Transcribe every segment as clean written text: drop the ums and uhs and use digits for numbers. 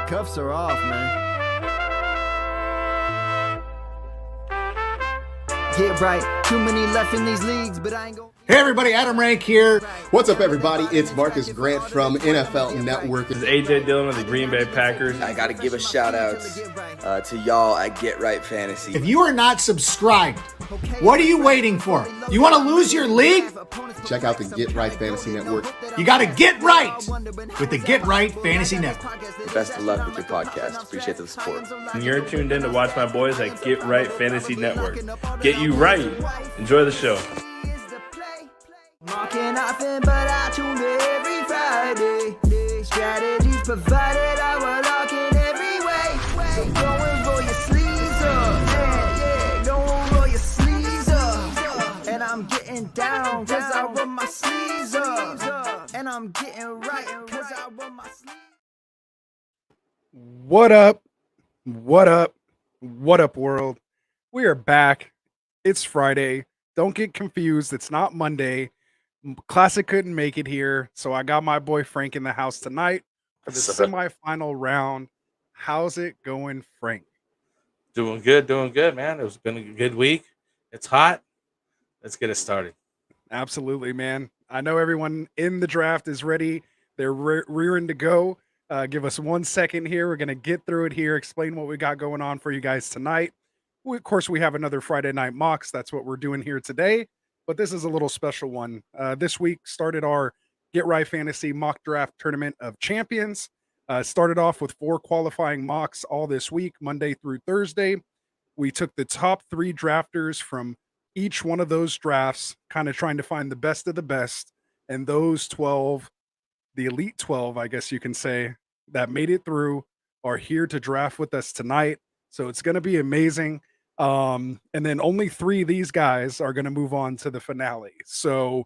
Cuffs are off, man. Get right. Too many left in these leagues, but I ain't gonna... Hey everybody, Adam Rank here. What's up everybody? It's Marcus Grant from NFL Network. This is AJ Dillon of the Green Bay Packers. I got to give a shout out to y'all at Get Right Fantasy. If you are not subscribed, what are you waiting for? You want to lose your league? Check out the Get Right Fantasy Network. You got to get right with the Get Right Fantasy Network. Best of luck with your podcast. Appreciate the support. And you're tuned in to watch my boys at Get Right Fantasy Network. Get you right. Enjoy the show. Marking nothing, but I tune in every Friday. Strategies provided, I will lock in every way. So go and roll your sleeves up. Yeah, don't roll your sleeves up. And I'm getting down, cause I roll my sleeves up. And I'm getting right, cause I roll my sleeves. What up? What up? What up, world? We are back. It's Friday. Don't get confused. It's not Monday. Classic couldn't make it here, so I got my boy Frank in the house tonight for the semifinal round. How's it going, Frank? Doing good, man. It's been a good week. It's hot. Let's get it started. Absolutely, man. I know everyone in the draft is ready. They're rearing to go. Give us 1 second here. We're going to get through it here, explain what we got going on for you guys tonight. Of course, we have another Friday night mocks. That's what we're doing here today. But this is a little special one. This week started our Get Right Fantasy Mock Draft Tournament of Champions. Started off with 4 qualifying mocks all this week, Monday through Thursday. We took the top 3 drafters from each one of those drafts, kind of trying to find the best of the best. And those 12, the Elite 12, I guess you can say, that made it through are here to draft with us tonight. So it's going to be amazing. And then only 3 of these guys are going to move on to the finale. So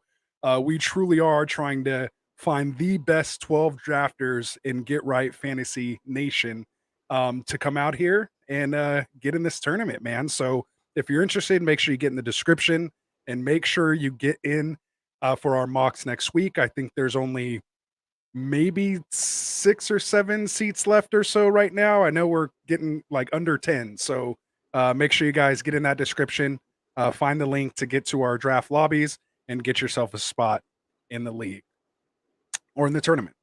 we truly are trying to find the best 12 drafters in Get Right Fantasy Nation to come out here and get in this tournament, man. So if you're interested, make sure you get in the description and make sure you get in for our mocks next week. I think there's only maybe 6 or 7 seats left or so right now. I know we're getting like under 10. So make sure you guys get in that description, find the link to get to our draft lobbies and get yourself a spot in the league or in the tournament,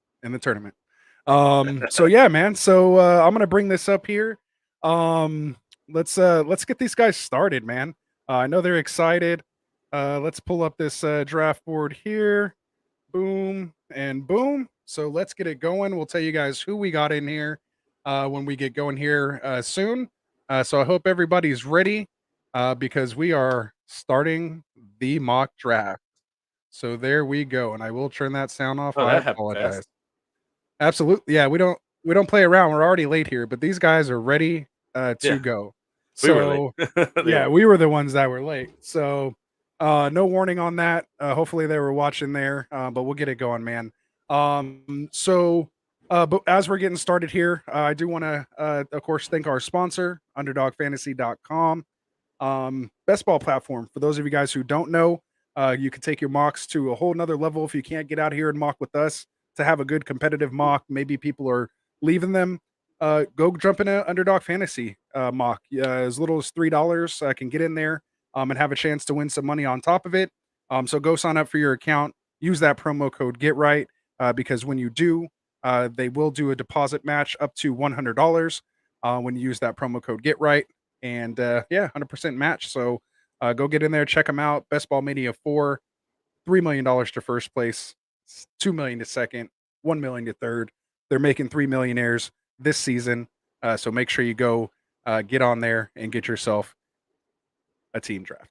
So yeah, man. So I'm going to bring this up here. Let's get these guys started, man. I know they're excited. Let's pull up this draft board here. Boom and boom. So let's get it going. We'll tell you guys who we got in here when we get going here soon. So I hope everybody's ready because we are starting the mock draft. So there we go. And I will turn that sound off. I apologize. Absolutely. Yeah, we don't play around. We're already late here, but these guys are ready to go. So yeah, we were the ones that were late. So no warning on that. Hopefully they were watching there, but we'll get it going, man. But as we're getting started here, I do want to, of course, thank our sponsor, UnderdogFantasy.com, best ball platform. For those of you guys who don't know, you can take your mocks to a whole nother level if you can't get out here and mock with us to have a good competitive mock. Maybe people are leaving them. Go jump in an Underdog Fantasy mock. As little as $3, I can get in there and have a chance to win some money on top of it. So go sign up for your account. Use that promo code GetRight because when you do, they will do a deposit match up to $100 when you use that promo code GetRight. And 100% match. So go get in there, check them out. Best Ball Mania 4, $3 million to first place, $2 million to second, $1 million to third. They're making 3 millionaires this season. So make sure you go get on there and get yourself a team draft.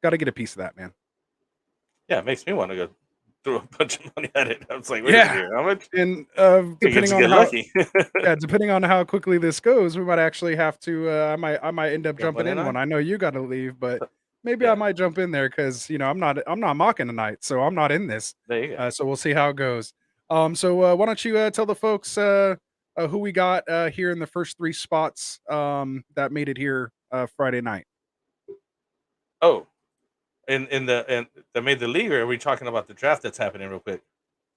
Got to get a piece of that, man. Yeah, it makes me want to go throw a bunch of money at it. I was like, wait a minute, how much? And depending on how quickly this goes, we might actually have to. I might end up jumping in one. I know you got to leave, but maybe I might jump in there because I'm not mocking tonight, so I'm not in this. There you go. So we'll see how it goes. So why don't you tell the folks who we got here in the first 3 spots that made it here Friday night. Oh. In that made the league, or are we talking about the draft that's happening real quick?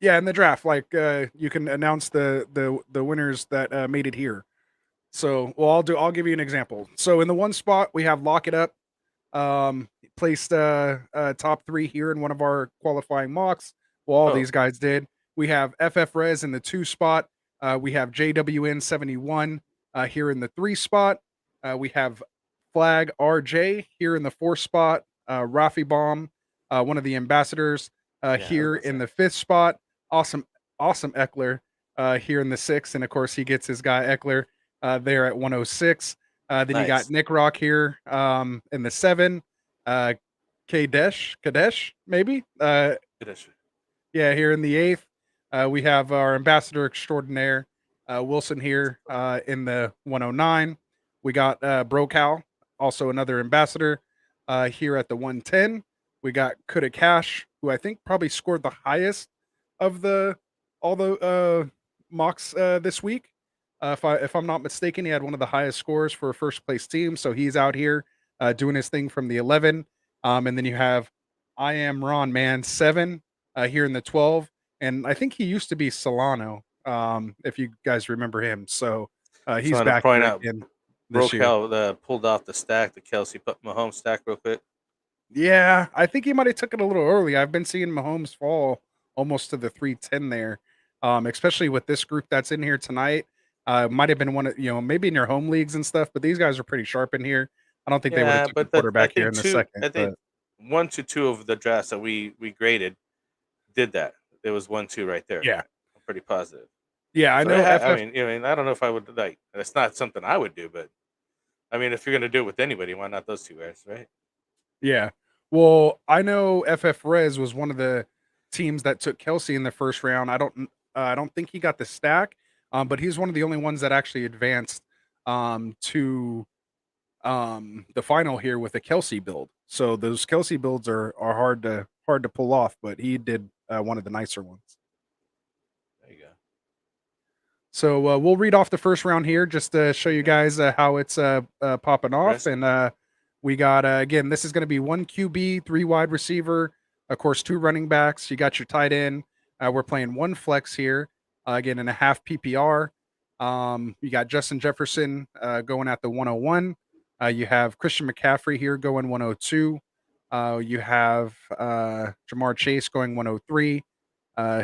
Yeah, in the draft, like you can announce the winner winners that made it here. So, well, I'll give you an example. So in the one spot we have Lock It Up, placed top 3 here in one of our qualifying mocks. Well, all Oh. these guys did. We have FF Rez in the 2 spot. We have JWN 71 here in the 3 spot. We have Flag RJ here in the 4th spot. Rafi Bomb, one of the ambassadors, here in the 5th spot. Awesome Eckler here in the 6th, and of course he gets his guy Eckler there at 106. Then you got Nick Rock here in the 7. Kadesh, maybe? Kadesh. Yeah, here in the 8th. We have our ambassador extraordinaire, Wilson, here in the 109. We got Brocal, also another ambassador, here at the 110. We got Kuda Cash, who I think probably scored the highest of all the mocks this week. If I'm not mistaken, he had one of the highest scores for a first place team. So he's out here doing his thing from the 11. And then you have I Am Ron Man 7 here in the 12. And I think he used to be Solano, if you guys remember him. So he's back point here out, again this year. Brocal pulled off the stack, the Kelsey Mahomes stack real quick. Yeah, I think he might have took it a little early. I've been seeing Mahomes fall almost to the 310 there, especially with this group that's in here tonight. Might have been one of, maybe in your home leagues and stuff, but these guys are pretty sharp in here. I don't think they would have took a quarterback here in the second. I think 1 to 2 of the drafts that we graded did that. There was 1-2 right there. Yeah, I'm pretty positive. Yeah, I know. I don't know if I would like. It's not something I would do, but I mean, if you're gonna do it with anybody, why not those 2 guys, right? Yeah. Well, I know FF Rez was one of the teams that took Kelsey in the first round. I don't think he got the stack, but he's one of the only ones that actually advanced to the final here with a Kelsey build. So those Kelsey builds are hard to pull off, but he did one of the nicer ones. There you go. So we'll read off the first round here just to show you guys how it's popping off. And we got, again, this is going to be 1 QB, 3 wide receiver, of course, 2 running backs. You got your tight end. We're playing 1 flex here, again, in a half PPR. You got Justin Jefferson going at the 101. You have Christian McCaffrey here going 102. You have Jamar Chase going 103.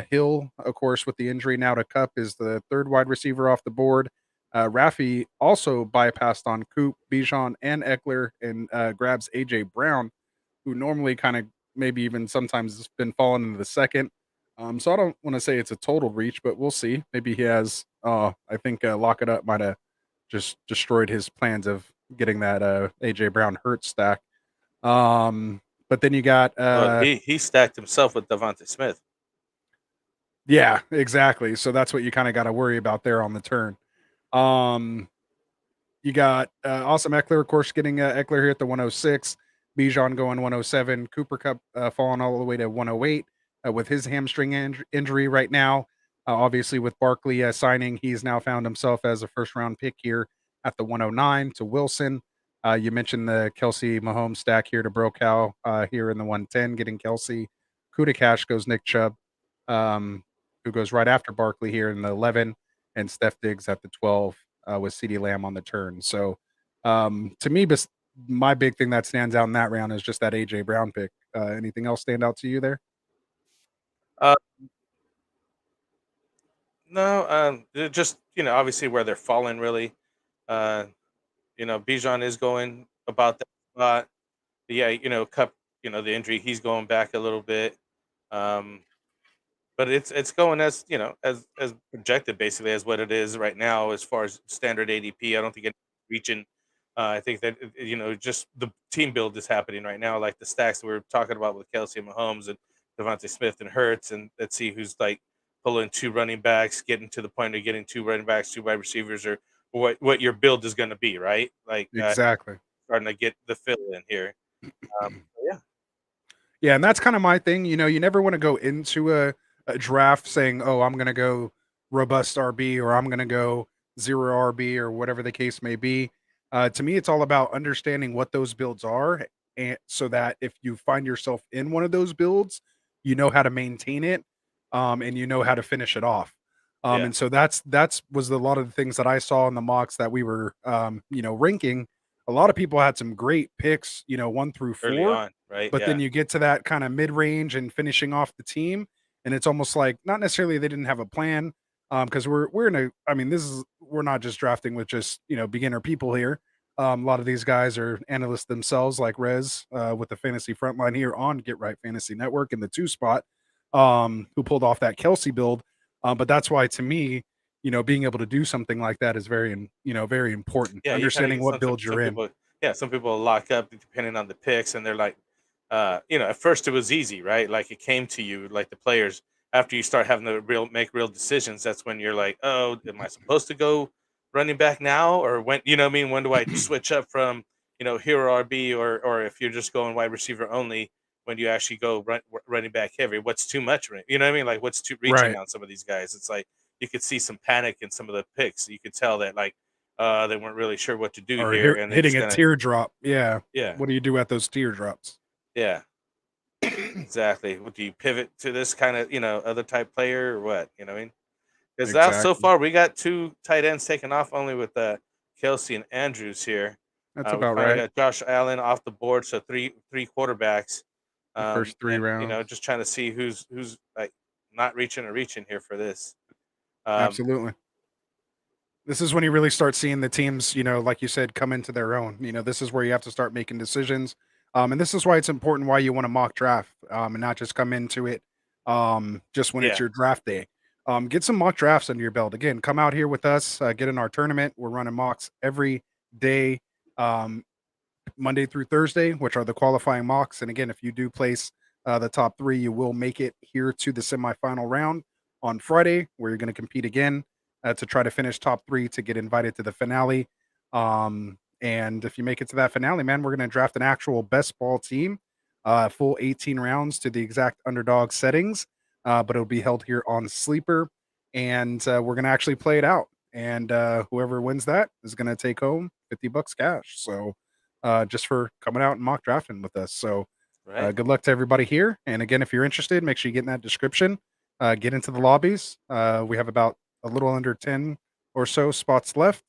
Hill, of course, with the injury now to Cup, is the 3rd wide receiver off the board. Rafi also bypassed on Coop, Bijan, and Eckler and grabs AJ Brown, who normally kind of maybe even sometimes has been falling into the second. So I don't want to say it's a total reach, but we'll see. Maybe he has. I think Lock It Up might have just destroyed his plans of getting that AJ Brown hurt stack. But then you got he stacked himself with Devontae Smith. Yeah, exactly. So that's what you kind of got to worry about there on the turn. You got Awesome Eckler, of course, getting Eckler here at the 106. Bijan going 107. Cooper Cup falling all the way to 108 with his hamstring injury right now. Obviously, with Barkley signing, he's now found himself as a first-round pick here at the 109 to Wilson. You mentioned the Kelsey Mahomes stack here to Brocal here in the 110, getting Kelsey. Kuda Cash goes Nick Chubb, who goes right after Barkley here in the 11, and Steph Diggs at the 12 with CeeDee Lamb on the turn. So to me, my big thing that stands out in that round is just that AJ Brown pick. Anything else stand out to you there? No, just obviously where they're falling really. Bijan is going about that spot. Yeah, Cup, the injury, he's going back a little bit. But it's going as as projected, basically, as what it is right now as far as standard ADP. I don't think it's reaching. I think that just the team build is happening right now, like the stacks that we were talking about with Kelsey and Mahomes and Devontae Smith and Hurts, and let's see who's like pulling 2 running backs, getting to the point of getting 2 running backs, 2 wide receivers, or what your build is going to be, right? Like exactly starting to get the fill in here. Yeah, and that's kind of my thing. You never want to go into a draft saying, "Oh, I'm going to go robust RB," or "I'm going to go 0 RB," or whatever the case may be. To me, it's all about understanding what those builds are, and so that if you find yourself in one of those builds, you know how to maintain it, and you know how to finish it off. And so that's was a lot of the things that I saw in the mocks that we were ranking. A lot of people had some great picks, 1 through early 4, on, right? but then Yeah. you get to that kind of mid-range and finishing off the team, and it's almost like not necessarily they didn't have a plan, because we're in a I mean, we're not just drafting with just, beginner people here. A lot of these guys are analysts themselves, like Rez, with the fantasy frontline here on Get Right Fantasy Network in the 2 spot, who pulled off that Kelsey build. But that's why to me, being able to do something like that is very important. Yeah, you kind Understanding of what build some you're in. people. Yeah, some people lock up depending on the picks, and they're like, at first it was easy, right? Like it came to you, like the players. After you start having to make real decisions, that's when you're like, oh, am I supposed to go running back now, or when? You know what I mean? When do I switch up from hero RB, or if you're just going wide receiver only, when you actually go running back heavy? What's too much? You know what I mean? Like what's too reaching Right. on some of these guys? It's like you could see some panic in some of the picks. You could tell that like they weren't really sure what to do Or here, and they hitting just a kind of teardrop. Yeah. yeah, What do you do at those teardrops? yeah, exactly. Do you pivot to this kind of other type player or what? You know what I mean? Because now so Exactly. far we got 2 tight ends taken off only with Kelsey and Andrews here. That's We about finally right. got Josh Allen off the board, so three quarterbacks. The first 3 And rounds. just trying to see who's like not reaching or reaching here for this. Um, Absolutely. This is when you really start seeing the teams, like you said, come into their own. This is where you have to start making decisions. And this is why it's important why you want to mock draft, and not just come into it just when it's yeah, your draft day. Get some mock drafts under your belt. Again, come out here with us, get in our tournament. We're running mocks every day, um, Monday through Thursday, which are the qualifying mocks. And again, if you do place the top 3, you will make it here to the semifinal round on Friday, where you're going to compete again to try to finish top 3 to get invited to the finale. And if you make it to that finale, man, we're going to draft an actual best ball team, full 18 rounds to the exact underdog settings, but it'll be held here on Sleeper. And we're going to actually play it out. And whoever wins that is going to take home $50 cash. So just for coming out and mock drafting with us. So right. good luck to everybody here. And again, if you're interested, make sure you get in that description. Get into the lobbies. We have about a little under 10 or so spots left.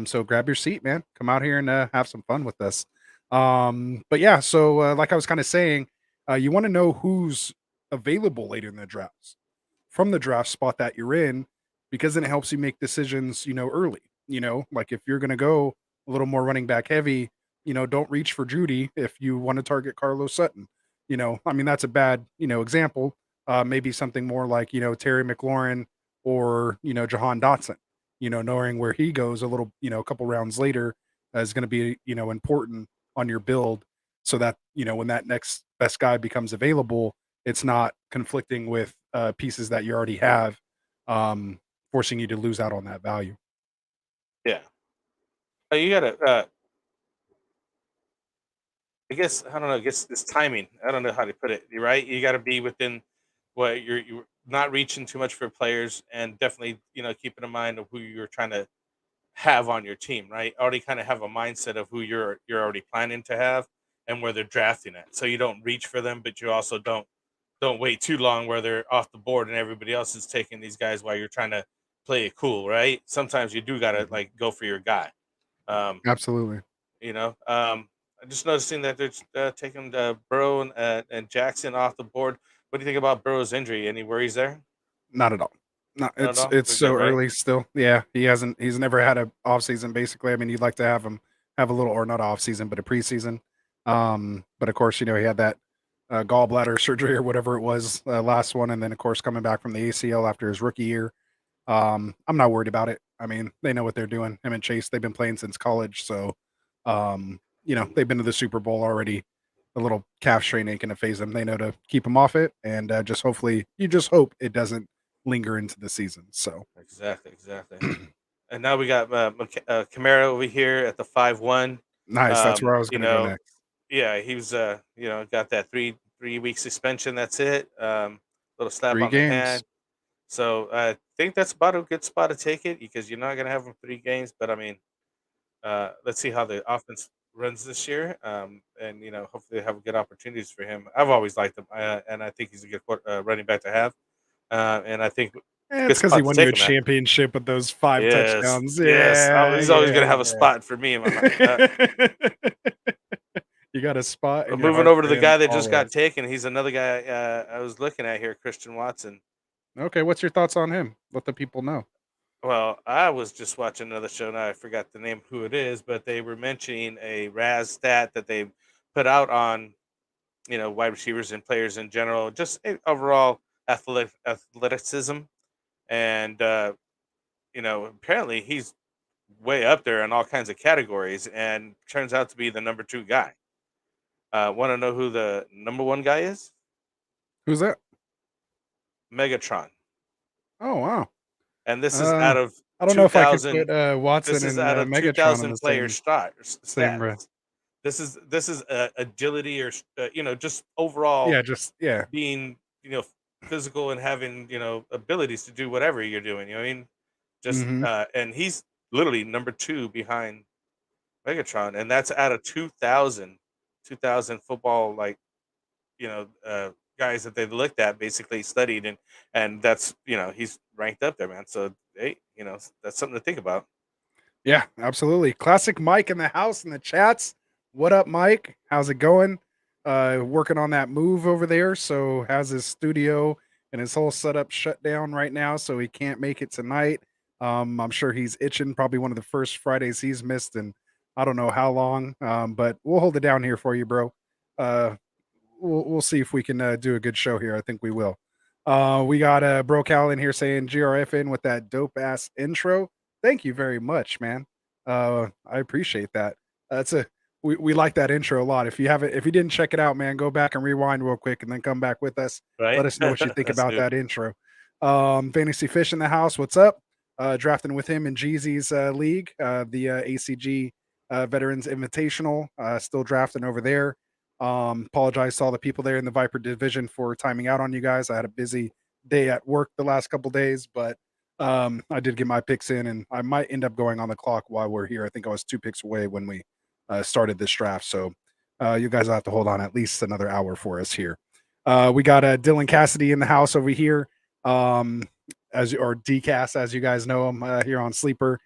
So grab your seat, man. Come out here and have some fun with us. But yeah, so like I was kind of saying, you want to know who's available later in the drafts from the draft spot that you're in, because then it helps you make decisions, early. Like if you're going to go a little more running back heavy, don't reach for Judy if you want to target Carlos Sutton. I mean, that's a bad, example. Maybe something more like, Terry McLaurin or, Jahan Dotson, knowing where he goes a little, a couple rounds later is going to be, important on your build so that, when that next best guy becomes available, it's not conflicting with pieces that you already have, forcing you to lose out on that value. Yeah. You gotta. I guess I don't know. I guess it's timing. I don't know how to put it. You're right. You got to be within what you're not reaching too much for players, and definitely keeping in mind of who you're trying to have on your team. Right. Already kind of have a mindset of who you're already planning to have and where they're drafting at. So you don't reach for them, but you also don't wait too long where they're off the board and everybody else is taking these guys while you're trying to play it cool. Right. Sometimes you do gotta Mhm. like go for your guy. Um, Absolutely. I'm just noticing that they're taking Burrow and Jackson off the board. What do you think about Burrow's injury? Any worries there? Not at all. No, Not at all. it's We're so good, right? early still. Yeah, he's never had a off season basically. I mean, you'd like to have him have a little, or not off season, but a preseason. But of course, he had that gallbladder surgery or whatever it was, last one, and then of course coming back from the ACL after his rookie year. I'm not worried about it. I mean, they know what they're doing. Him and Chase, they've been playing since college, so they've been to the Super Bowl already. A little calf strain ain't gonna phase them. They know to keep him off it, and just hopefully, you just hope it doesn't linger into the season. So Exactly, exactly. And now we got Kamara over here at the 5-1. nice. That's Um, where I was you gonna go know, next. yeah, he was got that three week suspension. That's it. Little slap Three on the games. hand. So I think that's about a good spot to take it because you're not gonna have him 3 games. But I mean, let's see how the offense runs this year, and hopefully have good opportunities for him. I've always liked him, and I think he's a good running back to have. And I think It's Good because he spot to won you a take him at. championship with those 5 Yes, touchdowns. yes. Yeah, He's always gonna yeah, have a spot for me in my heart. yeah. You got a spot in your Moving heart over to for the him guy that just got always. taken. He's another guy I was looking at here, Christian Watson. Okay, what's your thoughts on him? Let the people know. Well, I was just watching another show. Now I forgot the name of who it is, but they were mentioning a Raz stat that they put out on, wide receivers and players in general, just overall athleticism. And, apparently he's way up there in all kinds of categories and turns out to be the number 2 guy. Want to know who the number 1 guy is? Who's that? Megatron. Oh, wow. And this is out of I don't know if I could 2,000. put Watson This is and out of Megatron in 2,000 the player same breath. stats. This is agility or just overall Yeah. being physical and having abilities to do whatever you're doing. You know what I mean? Just Mhm. and he's literally number 2 behind Megatron, and that's out of 2,000 football guys that they looked at, basically studied, and that's he's ranked up there, man. So hey, that's something to think about. Yeah, absolutely. Classic Mike in the house in the chats. What up, Mike? How's it going? Working on that move over there. So has his studio and his whole setup shut down right now, so he can't make it tonight. I'm sure he's itching. Probably one of the first Fridays he's missed in I don't know how long. But we'll hold it down here for you, bro. Uh, we'll see if we can do a good show here. I think we will. We got Bro Cal in here saying GRFN with that dope ass intro. Thank you very much, man. I appreciate that. That's we like that intro a lot. If you didn't check it out, man, go back and rewind real quick and then come back with us. Right? Let us know what you think That's about new. that intro. Fantasy Fish in the house. What's up? Drafting with him in Jeezy's league, the ACG Veterans Invitational. Still drafting over there. Apologize to all the people there in the Viper division for timing out on you guys. I had a busy day at work the last couple days, but I did get my picks in, and I might end up going on the clock while we're here. I think I was 2 picks away when we started this draft, so you guys will have to hold on at least another hour for us here. We got Dylan Cassidy in the house over here, or DCAS, as you guys know him here on Sleeper,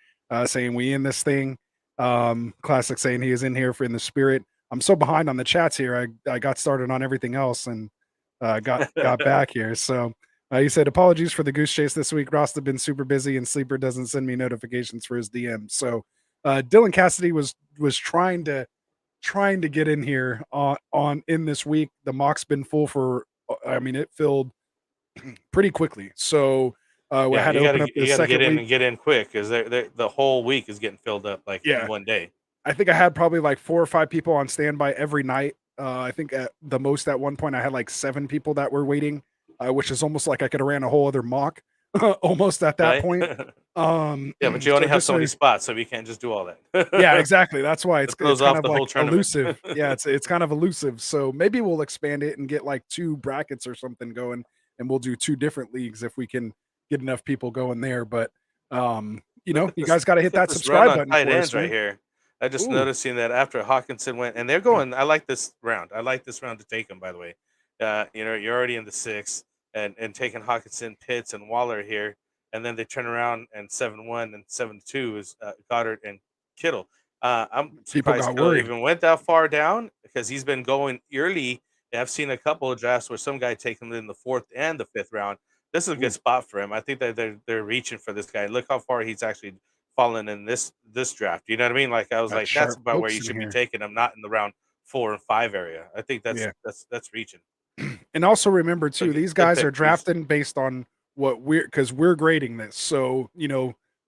saying we in this thing. Classic saying he is in here in the spirit. I'm so behind on the chats here. I got started on everything else and got back here. So he said, apologies for the goose chase this week. Rasta been super busy and Sleeper doesn't send me notifications for his DM. So Dylan Cassidy was trying to get in here on in this week. The mock's been full for, it filled pretty quickly. So we had to open up the second week. And get in quick because the whole week is getting filled up in one day. I think I had probably like 4 or 5 people on standby every night. I think at the most at one point I had like 7 people that were waiting, which is almost like I could have ran a whole other mock almost at that point. Yeah, but you only have so many spots, so you can't just do all that. Yeah, exactly. That's why it's kind of the whole like tournament. elusive. Yeah, it's kind of elusive. So maybe we'll expand it and get like 2 brackets or something going, and we'll do 2 different leagues if we can get enough people going there. But you guys got to hit that subscribe button. Tight ends right here. I just noticing that after Hawkinson went, and they're going. I like this round. I like this round to take them. By the way, you're already in the 6th, and taking Hawkinson, Pitts, and Waller here, and then they turn around and 7-1 and 7-2 is Goddard and Kittle. I'm surprised Kittle even went that far down because he's been going early. I've seen a couple of drafts where some guy take him in the 4th and the 5th round. This is a good spot for him. I think that they're reaching for this guy. Look how far he's actually fallen in this draft. You know what I mean? Like I was like, that's about where you should be taking him, not in the round 4 and 5 area. I think that's reaching. And also remember too, these guys are drafting based on what because we're grading this. So,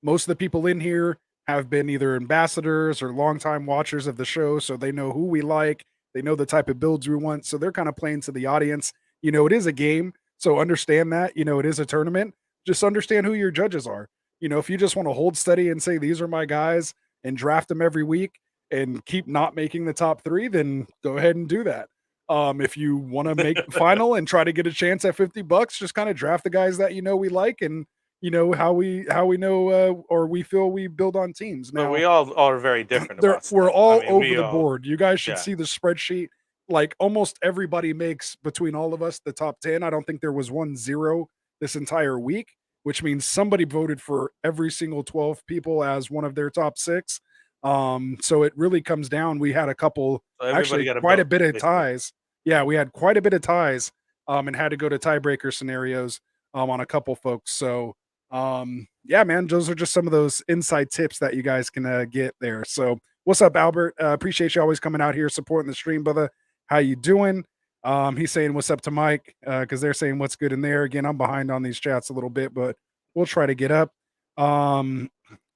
most of the people in here have been either ambassadors or longtime watchers of the show. So they know who we like. They know the type of builds we want. So they're kind of playing to the audience. It is a game. So understand that, it is a tournament. Just understand who your judges are. If you just want to hold steady and say, these are my guys and draft them every week and keep not making the top 3, then go ahead and do that. If you want to make the final and try to get a chance at $50, just kind of draft the guys that we like and how we know or we feel we build on teams. Now we all are very different. We're all over the board. You guys should see the spreadsheet. Like almost everybody makes between all of us the top 10. I don't think there was 1 0 this entire week, which means somebody voted for every single 12 people as one of their top 6. So it really comes down. We had a couple, So everybody actually got a quite a vote, bit of basically. ties. Yeah, we had quite a bit of ties, and had to go to tiebreaker scenarios on a couple folks. So yeah, man, those are just some of those inside tips that you guys can get there. So what's up, Albert? Appreciate you always coming out here supporting the stream, brother. How you doing? He's saying what's up to Mike, because they're saying what's good in there. Again, I'm behind on these chats a little bit, but we'll try to get up.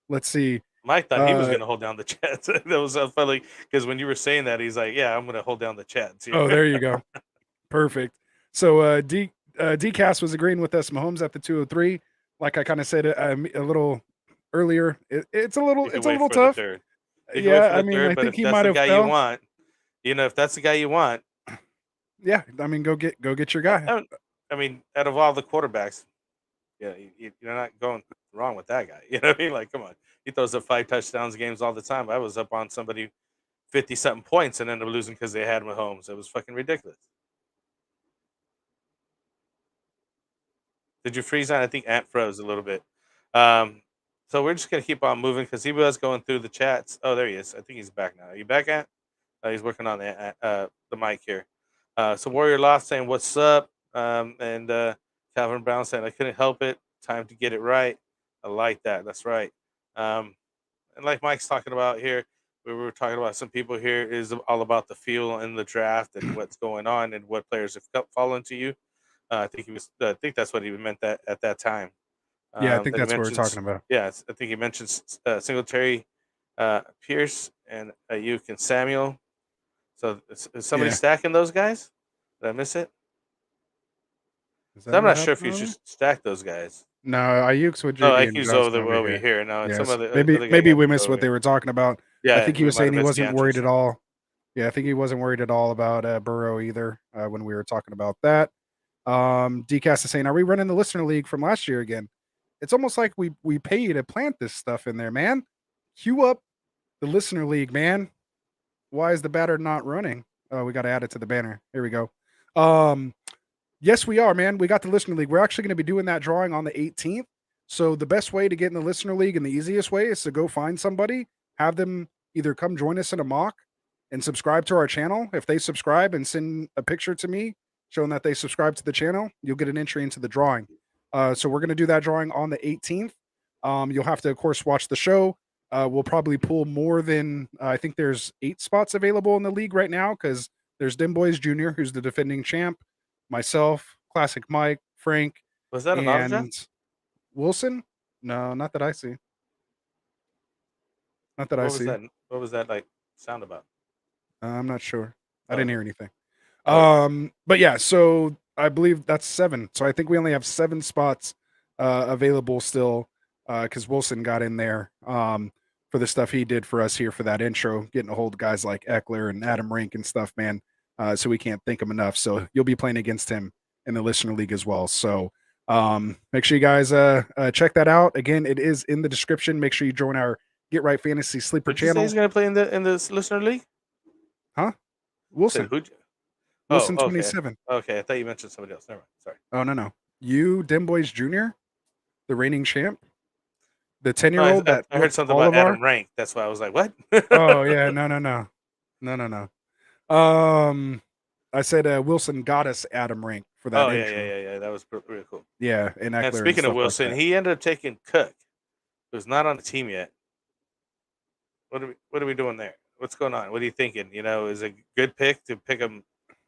Let's see. Mike thought he was going to hold down the chat. That was so funny because when you were saying that, he's like, "Yeah, I'm going to hold down the chat." Oh, there you go. Perfect. So DCast was agreeing with us. Mahomes at the 203. Like I kind of said a little earlier, it's a little tough. Yeah, I mean, I think he might have guy fell. you want. If that's the guy you want, yeah, I mean, go get your guy. I mean, out of all the quarterbacks, yeah, you're not going wrong with that guy. You know what I mean? Like, come on, he throws up 5 touchdowns games all the time. I was up on somebody 50-something points and ended up losing because they had Mahomes. It was fucking ridiculous. Did you freeze on? I think Ant froze a little bit. So we're just gonna keep on moving because he was going through the chats. Oh, there he is. I think he's back now. Are you back, Ant? He's working on the mic here. So Warrior Loft saying what's up, and Calvin Brown saying I couldn't help it. Time to get it right. I like that. That's right. And like Mike's talking about here, we were talking about some people here is all about the feel in the draft and what's going on and what players have fallen to you. I think that's what he meant that at that time. Yeah, I think that's what we're talking about. Yeah, I think he mentions Singletary, Pierce, and Ayuk and Samuel. So is somebody stacking those guys? Did I miss it? So I'm not sure if you should stack those guys. No, Ayuk's with JD. No, IQ's over here. No, yes. some other maybe we missed what they were talking about. Yeah, I think he was saying he wasn't worried at all. Yeah, I think he wasn't worried at all about Burrow either when we were talking about that. DCast is saying, are we running the listener league from last year again? It's almost like we pay you to plant this stuff in there, man. Cue up the listener league, man. Why is the batter not running? Oh, we got to add it to the banner. Here we go. Yes, we are, man. We got the listener league. We're actually going to be doing that drawing on the 18th. So the best way to get in the listener league and the easiest way is to go find somebody, have them either come join us in a mock and subscribe to our channel. If they subscribe and send a picture to me showing that they subscribe to the channel, you'll get an entry into the drawing. So we're going to do that drawing on the 18th. You'll have to, of course, watch the show. We'll probably pull more than, I think there's 8 spots available in the league right now because there's Dim Boys Jr., who's the defending champ, myself, Classic Mike, Frank. Was that an autograph? Wilson? No, not that I see. Not that I see. What was that like sound about? I'm not sure. I didn't hear anything. But yeah, so I believe that's 7. So I think we only have 7 spots available still because Wilson got in there for the stuff he did for us here for that intro, getting a hold of guys like Eckler and Adam Rank and stuff, man. So we can't thank him enough. So you'll be playing against him in the listener league as well. So make sure you guys check that out. Again, it is in the description. Make sure you join our Get Right Fantasy Sleeper channel. He's going to play in this listener league? Huh? Wilson. Wilson 27. Okay, I thought you mentioned somebody else. Never mind. Sorry. Oh, no. You, Dim Boys Jr., the reigning champ, the 10-year-old. I heard something about Adam Rank. That's why I was like, what? Oh, yeah. No. I said Wilson got us Adam Rank for that. Oh, yeah. That was really cool. Yeah, and speaking of Wilson, like he ended up taking Cook, who's not on the team yet. What are we doing there? What's going on? What are you thinking? Is a good pick to pick him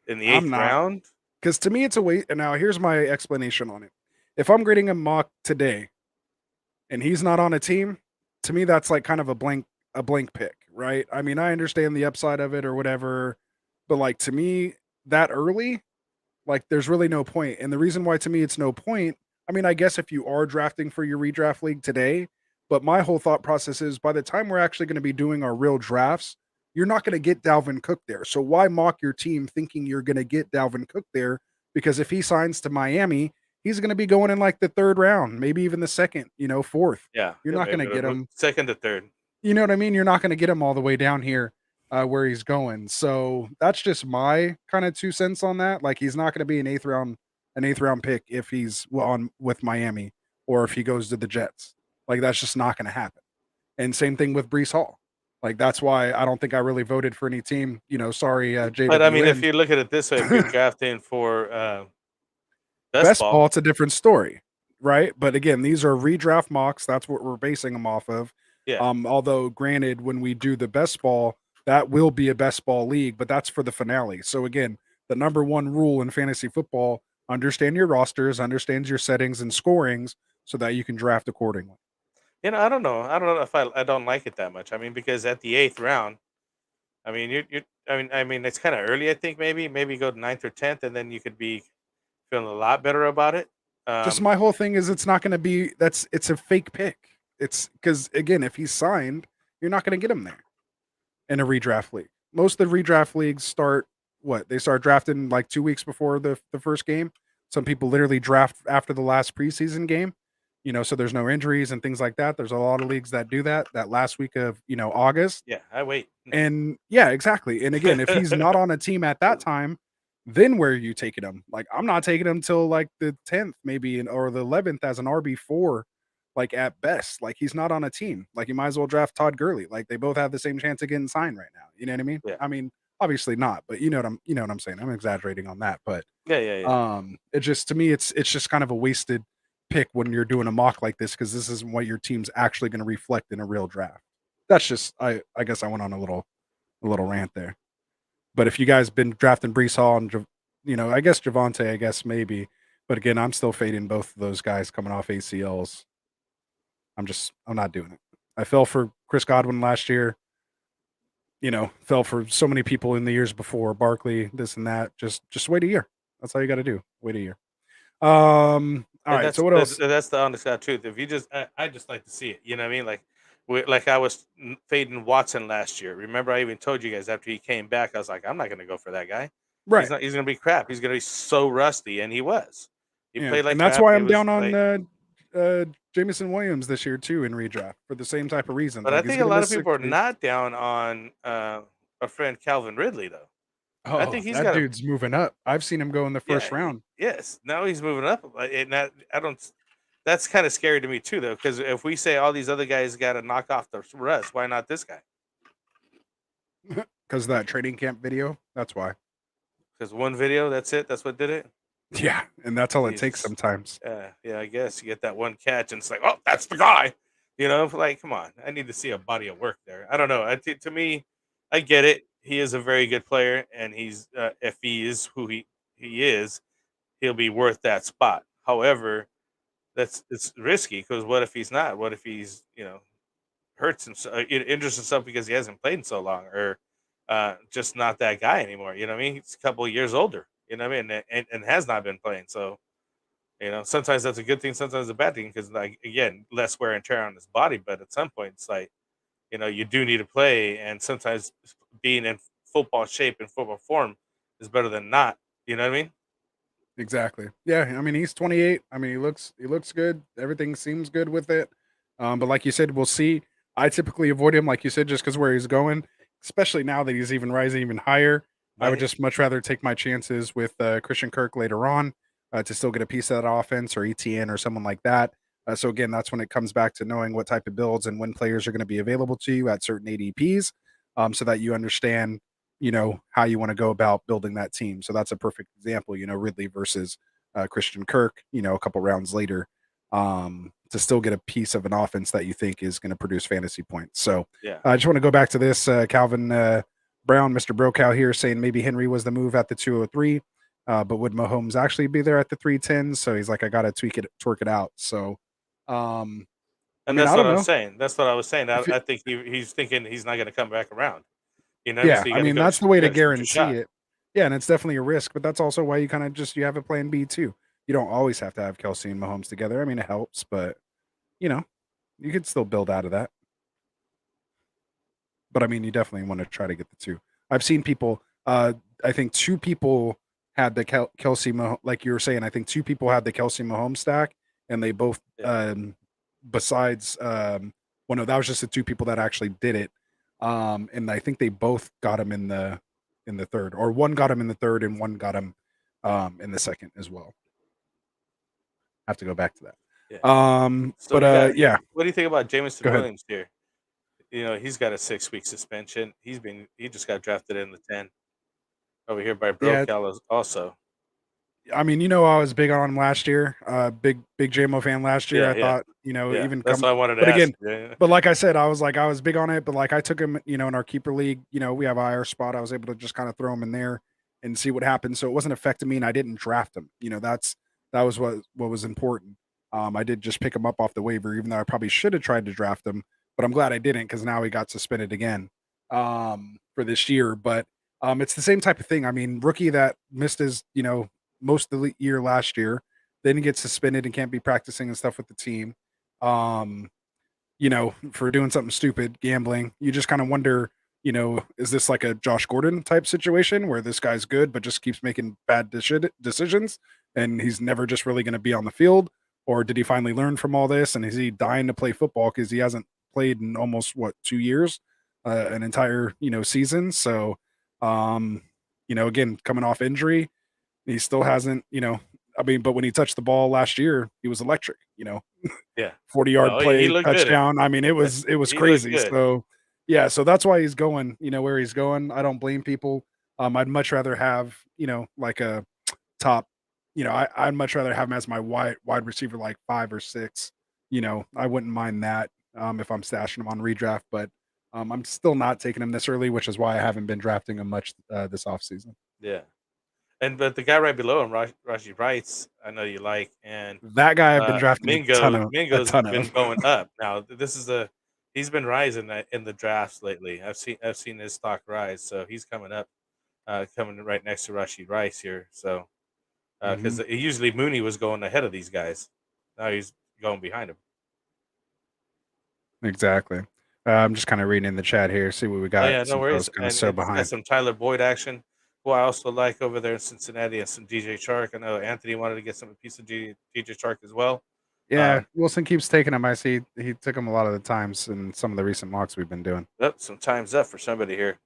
in the 8th round? Because to me, it's a wait. And now here's my explanation on it. If I'm grading a mock today, and he's not on a team, to me that's like kind of a blank pick, right? I mean, I understand the upside of it or whatever, but like to me, that early, like there's really no point. And the reason why to me it's no point, I mean, I guess if you are drafting for your redraft league today, but my whole thought process is by the time we're actually going to be doing our real drafts, you're not going to get Dalvin Cook there. So why mock your team thinking you're going to get Dalvin Cook there? Because if he signs to Miami, he's going to be going in like the 3rd round, maybe even the 2nd, 4th. Yeah. You're not going to get him 2nd to 3rd. You know what I mean? You're not going to get him all the way down here where he's going. So that's just my kind of 2 cents on that. Like he's not going to be an 8th round pick if he's on with Miami. or if he goes to the Jets. Like, that's just not going to happen. And same thing with Brees Hall. Like, that's why I don't think I really voted for any team. Sorry, JWN. But I mean, if you look at it this way, if you're drafting for best ball, it's a different story, right? But again, these are redraft mocks. That's what we're basing them off of. yeah, Although, granted, when we do the best ball, that will be a best ball league, but that's for the finale. So again, the number one rule in fantasy football: understand your rosters, understand your settings and scorings, so that you can draft accordingly. I don't know. I don't know if I don't like it that much. I mean, because at the 8th round, I mean, I mean, it's kind of early. I think maybe go to 9th or 10th, and then you could be feeling a lot better about it. Just my whole thing is it's not going to be it's a fake pick. It's because again, if he's signed, you're not going to get him there in a redraft league. Most of the redraft leagues start they start drafting like 2 weeks before the first game. Some people literally draft after the last preseason game, so there's no injuries and things like that. There's a lot of leagues that do that last week of August. Yeah, I wait. And yeah, exactly. And again, if he's not on a team at that time, then where are you taking him? Like, I'm not taking him till like the 10th, maybe, or the 11th as an RB4, like at best. Like, he's not on a team. Like, you might as well draft Todd Gurley. Like, they both have the same chance of getting signed right now. You know what I mean? Yeah. I mean, obviously not, but you know what I'm saying. I'm exaggerating on that, but Yeah. it just, to me, it's just kind of a wasted pick when you're doing a mock like this, because this isn't what your team's actually going to reflect in a real draft. That's just, I guess I went on a little rant there. But if you guys been drafting Brees Hall and I guess Javonte, I guess maybe, but again, I'm still fading both of those guys coming off ACLs. I'm not doing it. I fell for Chris Godwin last year. Fell for so many people in the years before, Barkley, this and that. Just wait a year. That's all you got to do. Wait a year. All right. So what else? That's the honest God truth. If you I just like to see it. You know what I mean? Like I was fading Watson last year. Remember, I even told you guys after he came back, I was like, I'm not going to go for that guy. Right. He's going to be crap. He's going to be so rusty, and he was. He played like and that's crap. why It I'm was down on like- Jameson Williams this year too in redraft for the same type of reason. But Like, I think a lot of people are not down on our friend Calvin Ridley, though. Oh, I think he's that dude's moving up. I've seen him go in the first round. Yes, now he's moving up, and I don't. That's kind of scary to me too, though, because if we say all these other guys got to knock off the rest, why not this guy? Because that training camp video. That's why. Because one video, that's it. That's what did it. Yeah, and that's all it takes sometimes. Yeah. I guess you get that one catch, and it's like, oh, that's the guy. Like, come on. I need to see a body of work there. I don't know. To me, I get it. He is a very good player, and he's if he is who he is, he'll be worth that spot. However, it's risky, because what if he's not? What if he's hurts himself, injures himself because he hasn't played in so long, or just not that guy anymore? You know what I mean? He's a couple of years older. You know what I mean? And has not been playing. So sometimes that's a good thing, sometimes a bad thing, because, like, again, less wear and tear on his body. But at some point, it's like, you do need to play, and sometimes being in football shape and football form is better than not. You know what I mean? Exactly. Yeah. I mean, he's 28. I mean, he looks good. Everything seems good with it. But like you said, we'll see. I typically avoid him, like you said, just because where he's going, especially now that he's even rising even higher. I would just much rather take my chances with Christian Kirk later on to still get a piece of that offense, or ETN or someone like that. So again, that's when it comes back to knowing what type of builds and when players are going to be available to you at certain ADPs, so that you understand, how you want to go about building that team. So that's a perfect example, Ridley versus Christian Kirk, a couple rounds later, to still get a piece of an offense that you think is going to produce fantasy points. So Yeah. I just want to go back to this, Calvin Brown, Mr. Brokow here, saying maybe Henry was the move at the 203, but would Mahomes actually be there at the 310? So he's like, I got to twerk it out. So, And mean, that's I what don't I know. was saying. That's what I was saying. If you- I think he's thinking he's not going to come back around. Yeah, So you I gotta mean, go that's sh- the way you to gotta shoot your guarantee shot. it. Yeah, and it's definitely a risk, but that's also why you kind of you have a plan B too. You don't always have to have Kelsey and Mahomes together. I mean, it helps, but you could still build out of that. But I mean, you definitely want to try to get the two. I've seen people. I think two people had the Kelsey, like you were saying. I think two people had the Kelsey Mahomes stack, and they both. Yeah. Besides, well, no, that was just the two people that actually did it. And I think they both got him in the third, or one got him in the third, and one got him in the second as well. I have to go back to that. Yeah. So But yeah, what do you think about Jameson go ahead. Williams here? He's got a 6-week suspension. He just got drafted in the 10 over here by Yeah, Brocal also. I mean, I was big on him last year. Big JMO fan last year. Yeah, I yeah, thought, yeah. even That's come. what I wanted to But ask again, you. Yeah, but like I said, I was big on it. But like I took him, in our keeper league. We have a IR spot. I was able to just kind of throw him in there and see what happened. So it wasn't affecting me, and I didn't draft him. That was what was important. I did just pick him up off the waiver, even though I probably should have tried to draft him. But I'm glad I didn't, because now he got suspended again for this year. But it's the same type of thing. I mean, rookie that missed his most of the year last year, then gets suspended and can't be practicing and stuff with the team. For doing something stupid, gambling. You just kind of wonder, is this like a Josh Gordon type situation where this guy's good but just keeps making bad decisions and he's never just really going to be on the field? Or did he finally learn from all this, and is he dying to play football because he hasn't played in almost 2 years, an entire season? So, again, coming off injury, he still hasn't, but when he touched the ball last year, he was electric, yeah. 40-yard No, he play, looked good. touchdown. I mean, it was He looked crazy. good. So, yeah, so that's why he's going, where he's going. I don't blame people. I'd much rather have, like a top, I'd much rather have him as my wide receiver, like 5 or 6. I wouldn't mind that if I'm stashing him on redraft, but I'm still not taking him this early, which is why I haven't been drafting him much this offseason. Yeah. But the guy right below him, Rashi Rice, I know you like, and That guy I've been drafting Mingo's a ton been of. going up. Now he's been rising in the drafts lately. I've seen his stock rise, so he's coming up, coming right next to Rashi Rice here. So because usually Mooney was going ahead of these guys, now he's going behind him. Exactly. I'm just kind of reading in the chat here, see what we Oh got. yeah, no Since I was worries. kind of And so it's got behind. some Tyler Boyd action, who I also like over there in Cincinnati, and some DJ Chark. I know Anthony wanted to get some piece of DJ Chark as well. Yeah, Wilson keeps taking him. I see he took him a lot of the times in some of the recent mocks we've been doing. Yep, some time's up for somebody here.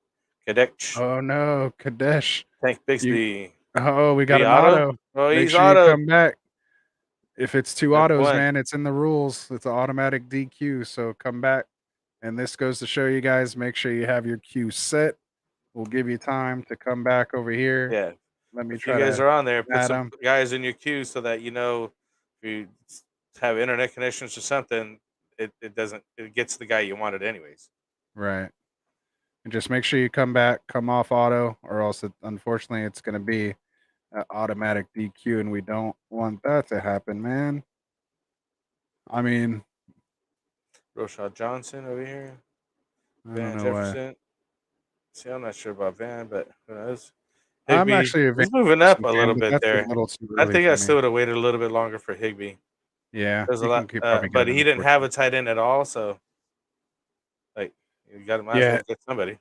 Kadek. Oh no, Kadesh. Tank Bixby. We got an auto? auto. Oh, Make he's sure auto. you come back. If it's 2 That's autos, one. man, it's in the rules. It's an automatic DQ, so come back. And this goes to show you guys, make sure you have your queue set. We'll give you time to come back over here. Yeah. Let me If try you guys to are on there, put add some them. guys in your queue so that if you have internet connections or something, it gets the guy you wanted anyways. Right. And just make sure you come back, come off auto, or else unfortunately it's going to be an automatic DQ, and we don't want that to happen, man. I mean, Roshaw Johnson over here. I Van don't know why. Jefferson. See, I'm not sure about Van, but who knows? I'm Higbee, actually a he's moving up a little but bit that's there. a little too I early think for I me. still would have waited a little bit longer for Higbee. Yeah, There's a lot, probably but get he him didn't before have a tight end at all, so like you might as well get somebody.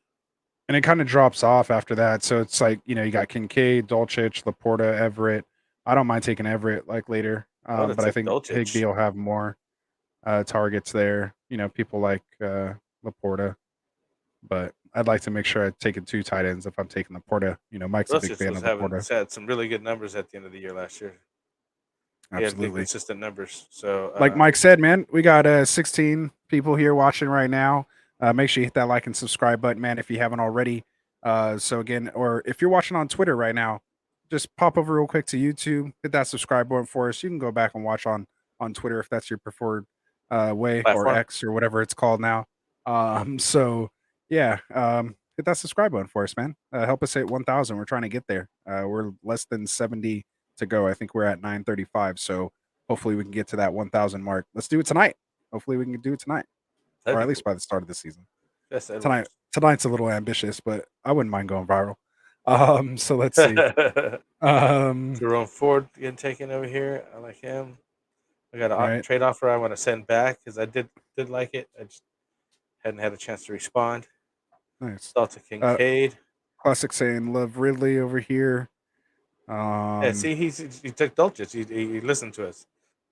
And it kind of drops off after that. So it's like, you got Kincaid, Dolchich, Laporta, Everett. I don't mind taking Everett like later. But I think Dolchich. Higbee will have more targets there. People like Laporta. But I'd like to make sure I take 2 tight ends if I'm taking Laporta. Mike's a big fan of Laporta. Had some really good numbers at the end of the year last year. He had good, consistent numbers. So, like Mike said, man, we got 16 people here watching right now. Make sure you hit that like and subscribe button, man, if you haven't already. So again, or if you're watching on Twitter right now, just pop over real quick to YouTube, hit that subscribe button for us. You can go back and watch on Twitter if that's your preferred way, platform. Or X or whatever it's called now. So yeah, hit that subscribe button for us, man. Help us hit 1,000. We're trying to get there. We're less than 70 to go. I think we're at 935. So hopefully we can get to that 1,000 mark. Let's do it tonight. Hopefully we can do it tonight, or at least by the start of the season. Yes, Tonight's a little ambitious, but I wouldn't mind going viral. So let's see. Jerome Ford getting taken over here. I like him. I got a trade offer I want to send back because I did like it. I just hadn't had a chance to respond. Nice. Dalton Kincaid. Classic saying love Ridley over here. Yeah, see, he took Dolchich. He listened to us.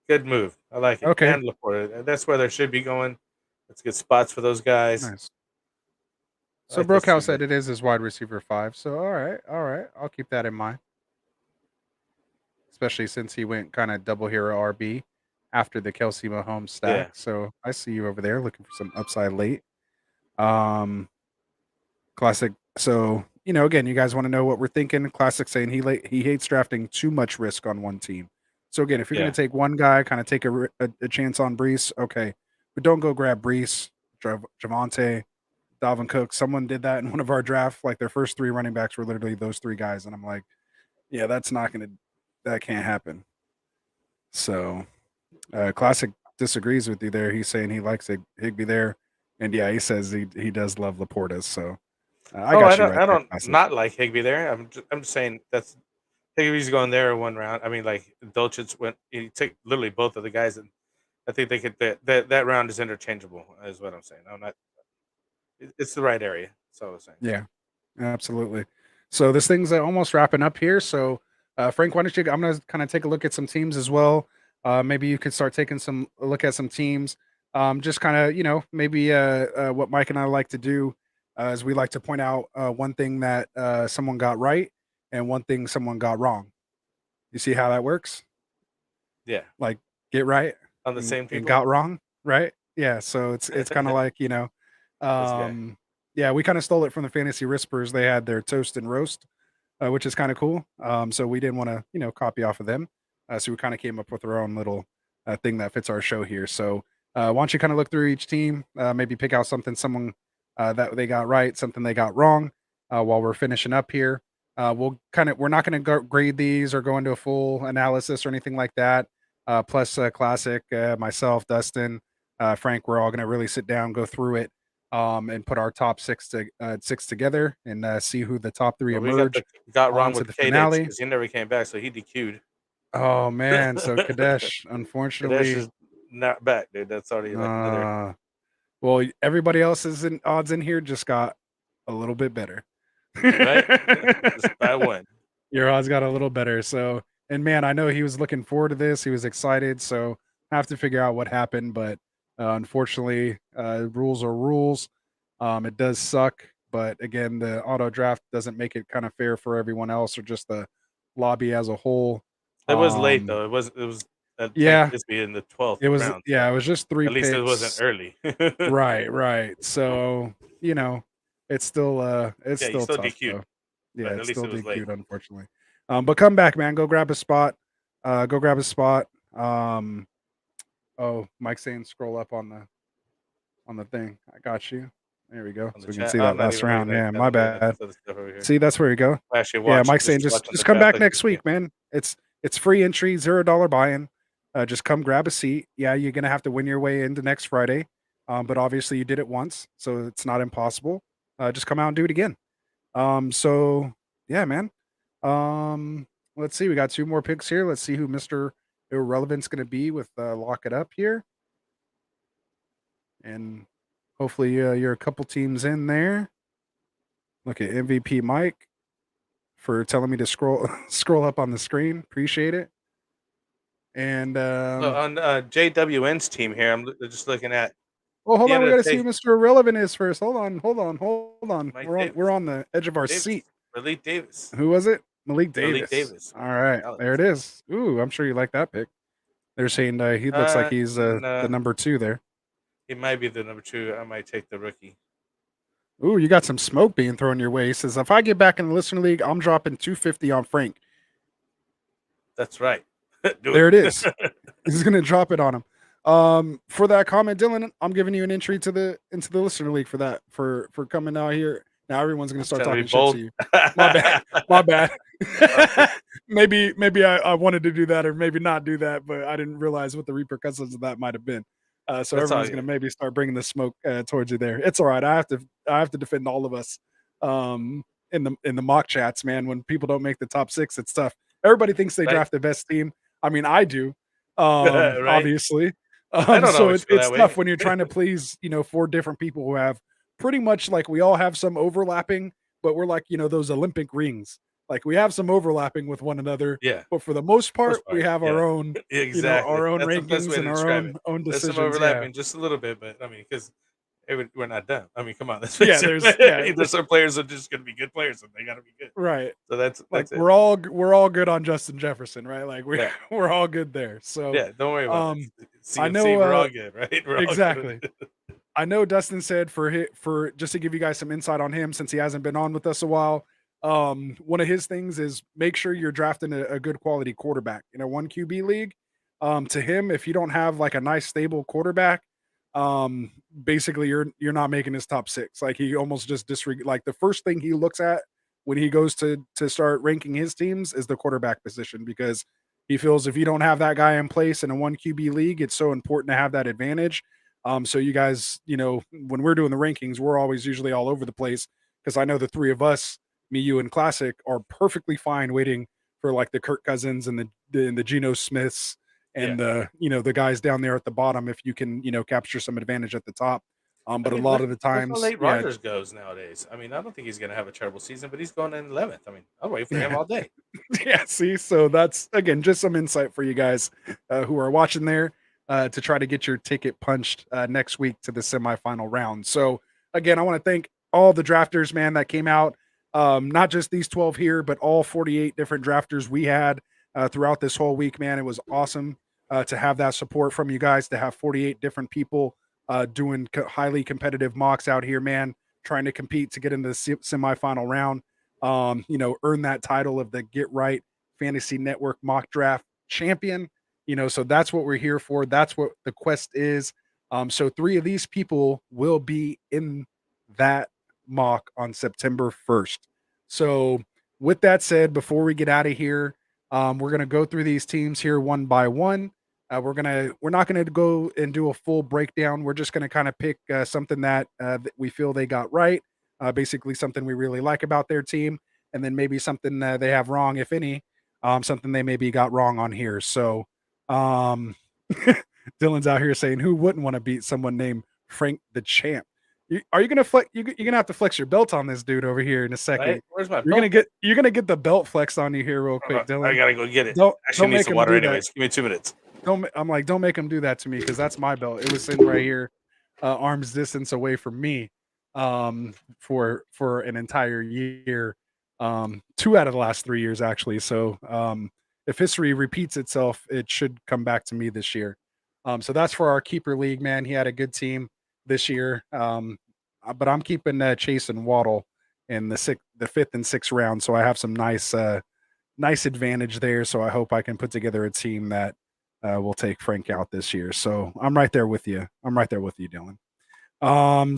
Good move. I like it. Okay. And Laporta. That's where they should be going. Let's get spots for those guys. Nice. So Brokow said it is his wide receiver 5. So all right. I'll keep that in mind. Especially since he went kind of double hero RB after the Kelsey Mahomes stack. Yeah. So I see you over there looking for some upside late. Classic. So, again, you guys want to know what we're thinking. Classic saying he hates drafting too much risk on one team. So again, if you're going to take one guy, kind of take a chance on Brees, okay, but don't go grab Brees, Javonte, Dalvin Cook. Someone did that in one of our drafts. Like their first 3 running backs were literally those 3 guys, and I'm like, yeah, that can't happen. So, Classic disagrees with you there. He's saying he likes Higbee there, and yeah, he says he does love Laporta. So, I don't not like Higbee there. I'm just saying that's Higbee's going there 1 round. I mean, like Dolchitz went. He took literally both of the guys, and I think they could. That round is interchangeable. Is what I'm saying. I'm not. It's the right area. That's all I was saying. Yeah, absolutely. So this thing's almost wrapping up here. So Frank, why don't you? I'm gonna kind of take a look at some teams as well. Maybe you could start taking a look at some teams. Just kind of maybe what Mike and I like to do is we like to point out one thing that someone got right and one thing someone got wrong. You see how that works? Yeah. Like get right on the same people and got wrong, right? Yeah. So it's kind of like yeah, we kind of stole it from the Fantasy Whispers. They had their toast and roast, which is kind of cool. So we didn't want to copy off of them. So we kind of came up with our own little thing that fits our show here. So why don't you kind of look through each team, maybe pick out someone that they got right, something they got wrong while we're finishing up here. We're not going to grade these or go into a full analysis or anything like that. Plus Classic, myself, Dustin, Frank, we're all going to really sit down, go through it, and put our top 6 together and see who the top 3 emerge. Got wrong with the finale because he never came back, so he DQ'd. Oh man, so Kadesh, unfortunately, Kadesh is not back, dude. That's already like well, everybody else's odds in here just got a little bit better, right? Just by 1. Your odds got a little better. So, and man, I know he was looking forward to this. He was excited. So, I have to figure out what happened, but unfortunately, rules are rules. It does suck, but again, the auto draft doesn't make it kind of fair for everyone else or just the lobby as a whole. It was late though. It was yeah. This be in the 12th. It was round, yeah. It was just 3 At least picks. it wasn't early. right. So it's still still tough. DQ'd. Yeah, it's still DQ'd, late. unfortunately. But come back, man. Go grab a spot. Oh, Mike's saying scroll up on the thing. I got you. There we go. So we can see that last round. Yeah, my bad. See, that's where we go. Yeah, Mike's saying just come back next week, man. It's free entry, $0 buy-in. Just come grab a seat. Yeah, you're gonna have to win your way into next Friday. But obviously you did it once, so it's not impossible. Just come out and do it again. So yeah, man. Let's see. We got 2 more picks here. Let's see who Mr. Irrelevant's gonna be with lock it up here. And hopefully you're a couple teams in there. Look at MVP Mike for telling me to scroll up on the screen. Appreciate it. And on JWN's team here, I'm just looking at. Well, hold on. We got to see who Mr. Irrelevant is first. Hold on. We're on the edge of our seat. Malik Davis. Who was it? Malik Davis. All right, there it is. Ooh, I'm sure you like that pick. They're saying he looks like he's the number 2 there. He might be the number 2. I might take the rookie. Ooh, you got some smoke being thrown your way. He says, if I get back in the listener league, I'm dropping $250 on Frank. That's right. There it is. He's gonna drop it on him. For that comment, Dylan, I'm giving you an entry into the listener league for that for coming out here. Now everyone's gonna start talking shit to you. My bad. maybe I wanted to do that or maybe not do that, but I didn't realize what the repercussions of that might have been. So everyone's gonna maybe start bringing the smoke towards you there. It's all right. I have to defend all of us in the mock chats, man. When people don't make the top 6, it's tough. Everybody thinks they draft the best team. I mean, I do, right. obviously. So it's tough when you're trying to please 4 different people who have pretty much like we all have some overlapping, but we're like those Olympic rings. Like we have some overlapping with one another. Yeah. But for the most part we have our own exactly our own That's rankings and our own decisions. There's some overlapping just a little bit, but I mean, because we're not done. I mean, come on, let's Yeah, face it. There's some players that are just going to be good players, and they got to be good. Right. So that's Like it. we're all good on Justin Jefferson, right? Like we're Yeah. we're all good there. So Yeah, don't worry about it. CMC, I know, we're all good, right? We're all exactly. good. I know Dustin said for just to give you guys some insight on him since he hasn't been on with us a while. One of his things is make sure you're drafting a good quality quarterback in a 1 QB league. To him, if you don't have like a nice stable quarterback, basically you're not making his top 6. Like he almost just like the first thing he looks at when he goes to start ranking his teams is the quarterback position, because he feels if you don't have that guy in place in a 1 QB league, it's so important to have that advantage. So you guys, when we're doing the rankings, we're always usually all over the place, because I know the three of us, me, you, and Classic, are perfectly fine waiting for like the Kirk Cousins and the Geno Smiths and the guys down there at the bottom, if you can, capture some advantage at the top. But a lot of the times, look how late Rodgers goes nowadays. I mean, I don't think he's going to have a terrible season, but he's going in 11th. I mean, I'll wait for him all day. Yeah, see, so that's again just some insight for you guys who are watching there to try to get your ticket punched next week to the semifinal round. So again, I want to thank all the drafters, man, that came out. Not just these 12 here, but all 48 different drafters we had throughout this whole week, man. It was awesome to have that support from you guys, to have 48 different people doing highly competitive mocks out here, man, trying to compete to get into the semifinal round. Earn that title of the Get Right Fantasy Network mock draft champion. So that's what we're here for. That's what the quest is. So 3 of these people will be in that mock on September 1st. So with that said, before we get out of here, we're going to go through these teams here one by one. We're not going to go and do a full breakdown. We're just going to kind of pick something that we feel they got right. Basically something we really like about their team, and then maybe something they have wrong, if any, something they maybe got wrong on here. So Dylan's out here saying, who wouldn't want to beat someone named Frank the Champ? Are you gonna flex? You're gonna have to flex your belt on this dude over here in a second. Right? Where's my You're belt? gonna get the belt flexed on you here real quick, Dylan. I gotta go get it. Don't Actually, make need some him water do anyways. that. Give me 2 minutes. Don't make him do that to me, because that's my belt. It was sitting right here, arm's distance away from me, for an entire year, 2 out of the last 3 years actually. So if history repeats itself, it should come back to me this year. So that's for our keeper league, man. He had a good team this year. But I'm keeping Chase and Waddle in the 5th and 6th round, so I have some nice advantage there. So I hope I can put together a team that will take Frank out this year. So I'm right there with you. Dylan.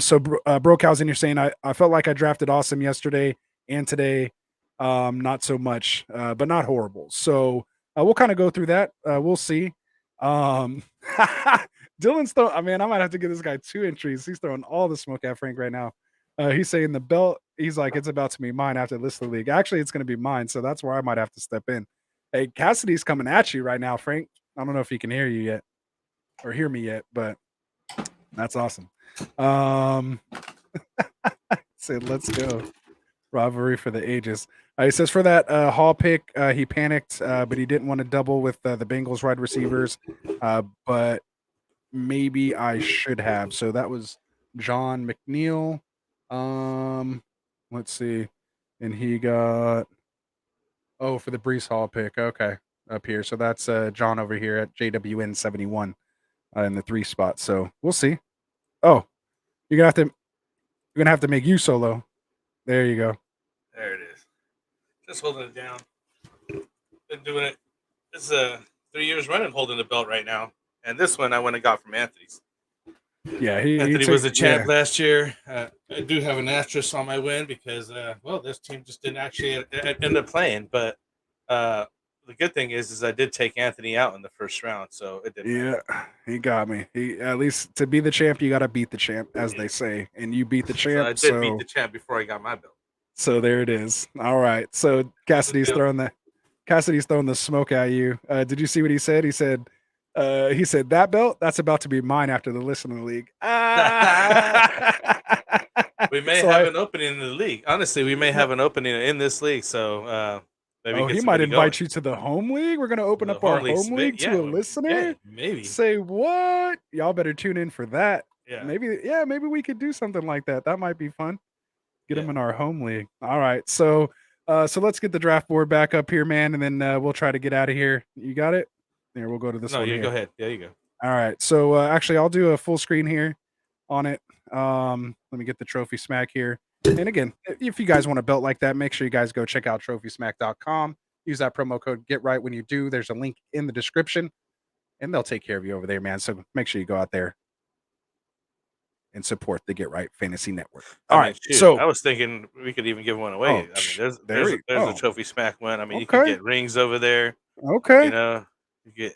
So Brokow's in here saying I felt like I drafted awesome yesterday and today, not so much, but not horrible. So we'll kind of go through that. We'll see. Dylan's throwing, I might have to give this guy 2 entries. He's throwing all the smoke at Frank right now. He's saying the belt, he's like, it's about to be mine after this league. Actually, it's going to be mine. So that's where I might have to step in. Hey, Cassidy's coming at you right now, Frank. I don't know if he can hear you yet or hear me yet, but that's awesome. Said, let's go. Rivalry for the ages. He says for that Hall pick, he panicked, but he didn't want to double with the Bengals wide receivers. But maybe I should have. So that was John McNeil. Let's see. And he got for the Brees Hall pick. Okay. Up here. So that's John over here at JWN 71 in the 3 spot. So we'll see. Oh, you're gonna have to make you solo. There you go. There it is. Just holding it down. Been doing it. This is 3 years running holding the belt right now. And this one I went and got from Anthony's. Yeah, Anthony was a champ last year. I do have an asterisk on my win because, this team just didn't actually end up playing. But the good thing is I did take Anthony out in the first round, so it didn't. Yeah, he got me. He at least to be the champ, you got to beat the champ, as they say, and you beat the champ. So I did beat the champ before I got my belt. So there it is. All right. So Cassidy's throwing the smoke at you. Did you see what he said? He said that belt, that's about to be mine after the listener league. We may have an opening in the league. Honestly, we may have an opening in this league. So maybe he might invite you to the home league. We're gonna open up our home league to a listener. Yeah, maybe. Say what? Y'all better tune in for that. Yeah. maybe we could do something like that. That might be fun. Get them in our home league. All right. So let's get the draft board back up here, man, and then we'll try to get out of here. You got it? There, we'll go to this No, one you here. go ahead. Yeah, you go. All right. So actually, I'll do a full screen here on it. Let me get the trophy smack here. And again, if you guys want a belt like that, make sure you guys go check out trophysmack.com. Use that promo code GetRight when you do. There's a link in the description, and they'll take care of you over there, man. So make sure you go out there and support the Get Right Fantasy Network. All right. Shoot, So I was thinking we could even give one away. I mean, there's a trophy smack one. I mean, you can get rings over there. Okay. You know, you get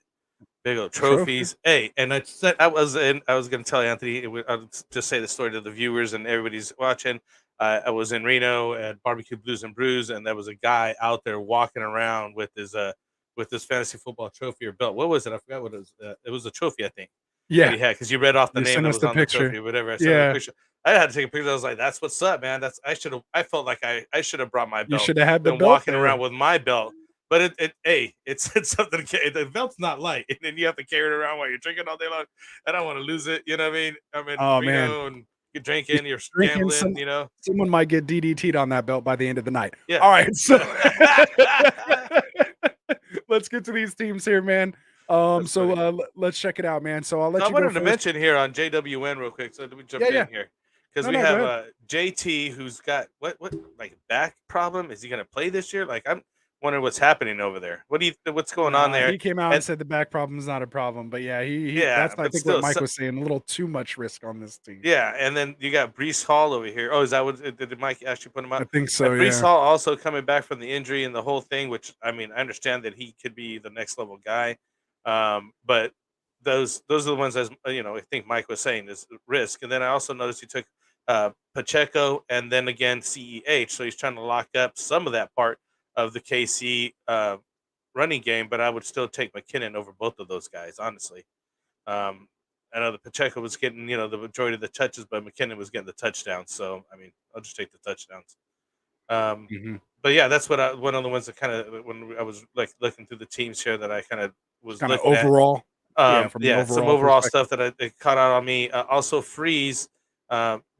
big old trophies. Hey, and I was going to tell Anthony. I'll just say the story to the viewers and everybody's watching. I was in Reno at Barbecue Blues and Brews, and there was a guy out there walking around with his fantasy football trophy or belt. What was it? I forgot what it was. It was a trophy, I think. Yeah, that he had, because you read off the name that was on the trophy or whatever. I sent him a picture. I had to take a picture. I was like, "That's what's up, man. I felt like I should have brought my belt. You should have had the been belt walking there. around with my belt." But it's something. The belt's not light, and then you have to carry it around while you're drinking all day long. I don't want to lose it. You know what I mean? I mean, oh Reno, man, and you're drinking, you're drinking gambling. You know, someone might get DDT'd on that belt by the end of the night. Yeah. All right, so let's get to these teams here, man. Let's check it out, man. So I'll let you go. I wanted to mention here on JWN real quick. So let me jump in here, because we have JT, who's got what like back problem. Is he going to play this year? Like, I'm wondering what's happening over there. What's going on there? He came out and said the back problem is not a problem, but that's I think what Mike was saying. A little too much risk on this team. Yeah, and then you got Brees Hall over here. Oh, is that what did Mike actually put him up? I think so. Brees Hall also coming back from the injury and the whole thing, which I mean, I understand that he could be the next level guy. But those are the ones, as you know, I think Mike was saying, is risk. And then I also noticed he took Pacheco and then again CEH, so he's trying to lock up some of that part of the KC running game. But I would still take McKinnon over both of those guys, honestly. I know that Pacheco was getting the majority of the touches, but McKinnon was getting the touchdowns. So I mean, I'll just take the touchdowns. But yeah, that's one of the ones that kind of, when I was like looking through the teams here, that I kind of was kind of looking overall. at. Some overall stuff that it caught out on me. Also, Freeze,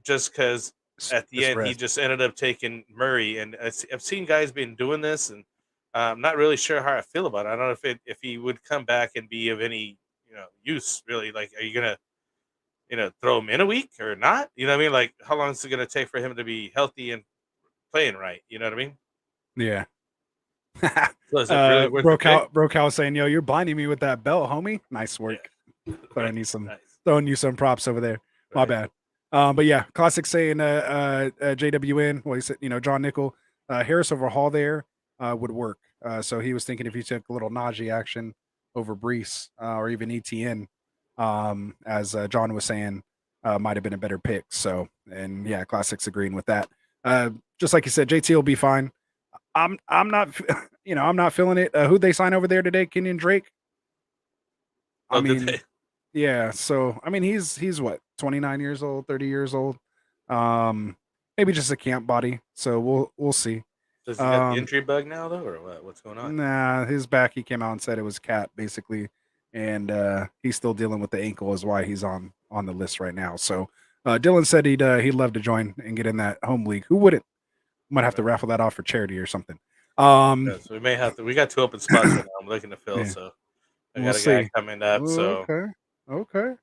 just because at the end he just ended up taking Murray, and I've seen guys been doing this, and I'm not really sure how I feel about it. I don't know if he would come back and be of any use, really. Like, are you gonna throw him in a week or not? You know what I mean? Like, how long is it gonna take for him to be healthy and playing right? You know what I mean? Yeah. Really Brocal saying, "Yo, you're blinding me with that belt, homie. Nice work." But I need throwing you some props over there. My bad. But yeah, Classic saying JWN. Well, he said, John Nickel, Harris over Hall there would work. So he was thinking if he took a little Najee action over Brees or even ETN, as John was saying, might have been a better pick. So, and yeah, Classic's agreeing with that. Just like you said, JT will be fine. I'm not, I'm not feeling it. Who'd they sign over there today? Kenyon Drake. I mean, yeah. So I mean, he's what, 29 years old, 30 years old. Maybe just a camp body. So we'll see. Does he got the injury bug now though, or what? What's going on? Nah, his back. He came out and said it was cat basically, and he's still dealing with the ankle, is why he's on the list right now. So Dylan said he'd love to join and get in that home league. Who wouldn't? Might have to raffle that off for charity or something. So we may have to. We got 2 open spots right now. I'm looking to fill, so I got a guy coming up. So okay.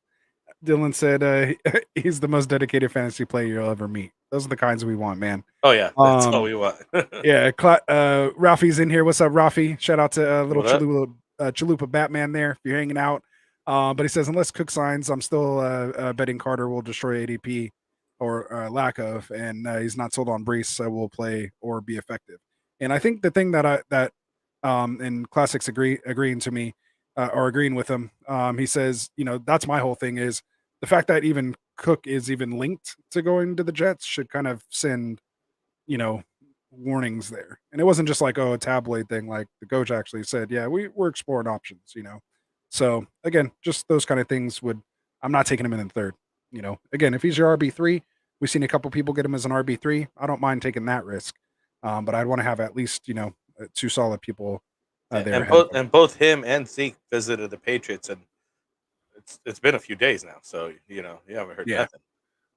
Dylan said he's the most dedicated fantasy player you'll ever meet. Those are the kinds we want, man. Oh yeah, that's all we want. Yeah, Rafi's in here. What's up, Rafi? Shout out to little Chalupa Batman there if you're hanging out. But he says, unless Cook signs, I'm still betting Carter will destroy ADP or lack of, and he's not sold on Brees will play or be effective. And I think the thing that and Classics agreeing to me or agreeing with him, he says, that's my whole thing is the fact that even Cook is even linked to going to the Jets should kind of send, warnings there. And it wasn't just like, a tabloid thing. Like the coach actually said, yeah, we're exploring options, So again, just those kind of things I'm not taking him in the third. Again, if he's your RB3, we've seen a couple people get him as an RB3. I don't mind taking that risk. But I'd want to have at least, 2 solid people there. And both him and Zeke visited the Patriots, and it's been a few days now, so you haven't heard nothing.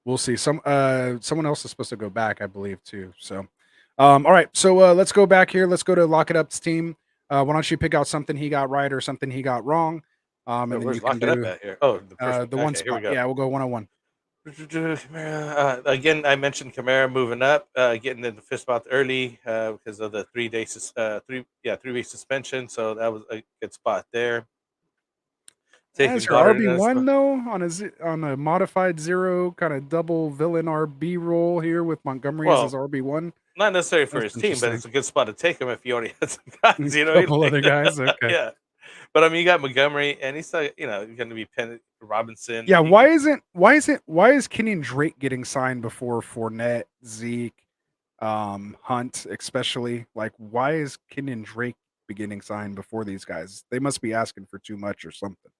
We'll see. Someone else is supposed to go back, I believe, too. So, all right. So let's go back here. Let's go to Lock It Up's team. Why don't you pick out something he got right or something he got wrong? And then Where's you can Lock It Up do at here? Oh, the first the one. one Okay, here we spot. go. Yeah, we'll go 101. Kamara, again, I mentioned Kamara moving up, getting in the fifth spot early because of the 3 week suspension. So that was a good spot there. That's your RB1 though on a modified 0 kind of double villain RB role here with Montgomery as his RB1. Not necessarily for his team, but it's a good spot to take him if you already had some guys. A couple other guys. Okay. Yeah. But I mean, you got Montgomery, and he's still, going to be Robinson. Yeah, why is Kenyon Drake getting signed before Fournette, Zeke, Hunt, especially? Like, why is Kenyon Drake beginning signed before these guys? They must be asking for too much or something.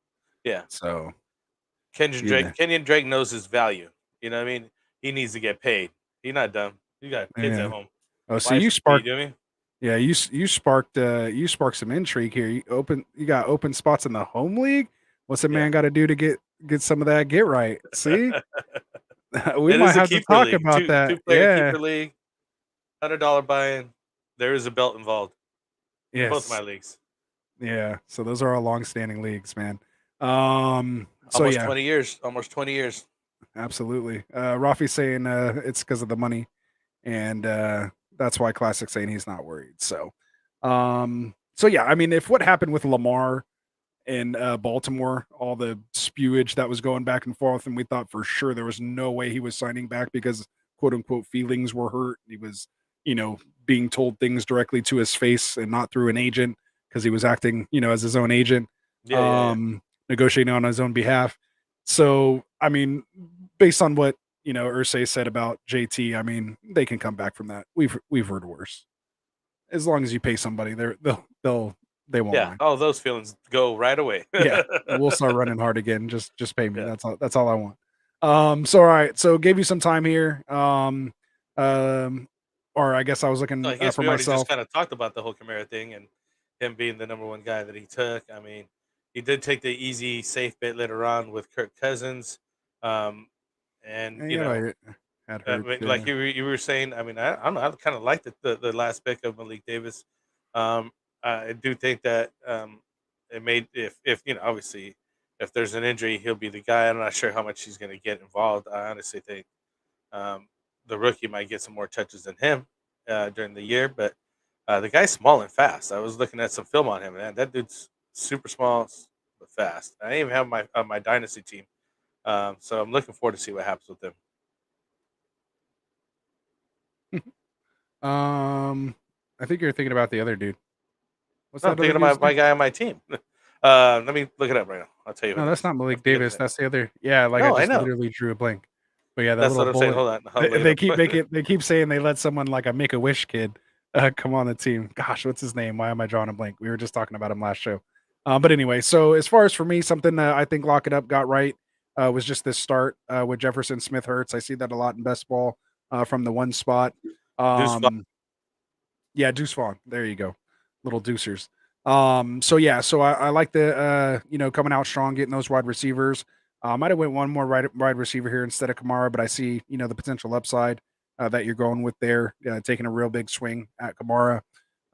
Yeah. So Kenyon Drake knows his value. You know what I mean? He needs to get paid. He's not dumb. You got kids at home. Oh, so you sparked. Yeah, you sparked some intrigue here. You got open spots in the home league. What's a man got to do to get some of that get right? See, we might have to talk about that. Two-player keeper league, $100 buy-in. There is a belt involved. Yes, both my leagues. Yeah, so those are all long-standing leagues, man. Almost 20 years. Absolutely. Rafi's saying it's because of the money, and that's why Classic's saying he's not worried. So yeah, I mean, if what happened with Lamar in Baltimore, all the spewage that was going back and forth, and we thought for sure there was no way he was signing back because quote unquote feelings were hurt. He was, being told things directly to his face and not through an agent because he was acting, as his own agent, negotiating on his own behalf. So, I mean, based on what, Irsay said about JT, I mean, they can come back from that. We've heard worse. As long as you pay somebody, they won't mind. All those feelings go right away. Yeah, we'll start running hard again. Just pay me. Yeah. That's all I want. So all right. So gave you some time here. Or I guess I was looking I guess for we already myself. just kind of talked about the whole Kamara thing and him being the number one guy that he took. I mean, he did take the easy, safe bit later on with Kirk Cousins. Like you were saying, I mean, I don't know. I kind of like the last pick of Malik Davis. I do think that it made if obviously if there's an injury, he'll be the guy. I'm not sure how much he's going to get involved. I honestly think the rookie might get some more touches than him during the year, but the guy's small and fast. I was looking at some film on him, and that dude's super small but fast. I even have my Dynasty team, so I'm looking forward to see what happens with him. I think you're thinking about the other dude. What's I'm thinking about my guy on my team. Let me look it up right now. I'll tell you. No, that's not Malik Davis. That's the other. Yeah, I just literally drew a blank. But yeah, that's what I'm saying. Hold on. They keep saying they let someone like a Make-A-Wish kid come on the team. Gosh, what's his name? Why am I drawing a blank? We were just talking about him last show. But anyway, so as far as for me, something I think Lock It Up got right was just this start with Jefferson Smith Hurts. I see that a lot in best ball from the one spot. Yeah, Deuce Vaughn. There you go. Little deucers. So I like the coming out strong, getting those wide receivers. Might have went one more wide receiver here instead of Kamara, but I see the potential upside that you're going with there, taking a real big swing at Kamara.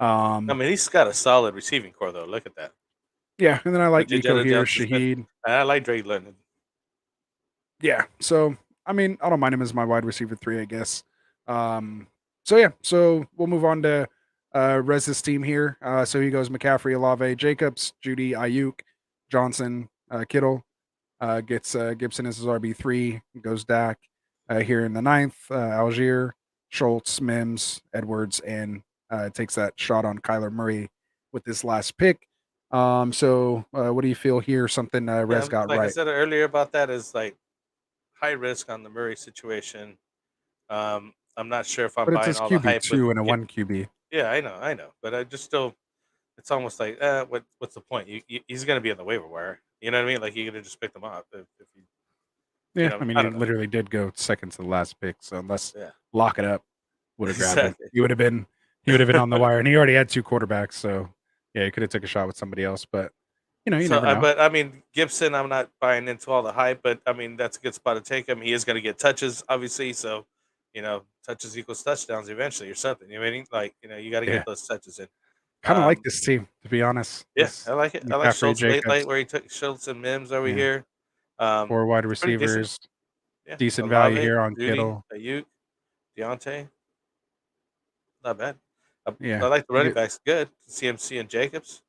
I mean, he's got a solid receiving core though. Look at that. Yeah, and then I like Nico here, Shaheed. And I like Drake London. Yeah, so I mean, I don't mind him as my wide receiver 3, I guess. So we'll move on to Rez's team here. So he goes McCaffrey, Olave, Jacobs, Judy, Ayuk, Johnson, Kittle. Gets Gibson as his RB3. Goes Dak here in the 9th. Algier, Schultz, Mims, Edwards, and takes that shot on Kyler Murray with this last pick. So what do you feel here? Something Rez got right. Like I said earlier about that is like high risk on the Murray situation. I'm not sure if I'm buying all the hype. Two and a 1 QB. Yeah, I know, but I just still, it's almost like, what's the point? He's going to be on the waiver wire. You know what I mean? Like you could have just picked him up if you. Yeah, I mean, he literally did go second to the last pick. So unless Lock It Up would have grabbed him, he would have been on the wire, and he already had 2 quarterbacks. So yeah, he could have took a shot with somebody else. But you know, you So, never know. but I mean, Gibson, I'm not buying into all the hype, but I mean, that's a good spot to take him. He is going to get touches, obviously. So, touches equals touchdowns eventually or something. You know what I mean? Like, you got to Yeah. get those touches in. Kind of like Um, this team, to be honest. yeah, This I like it. I like McCaffrey, Schultz late, Jacobs, where he took Schultz and Mims over yeah, here. 4 wide It's pretty decent. receivers, Yeah, decent value Olave, here on Judy, Kittle. Ayuk, Deontay, not bad. I Yeah, like the you running get backs. Good. CMC and Jacobs,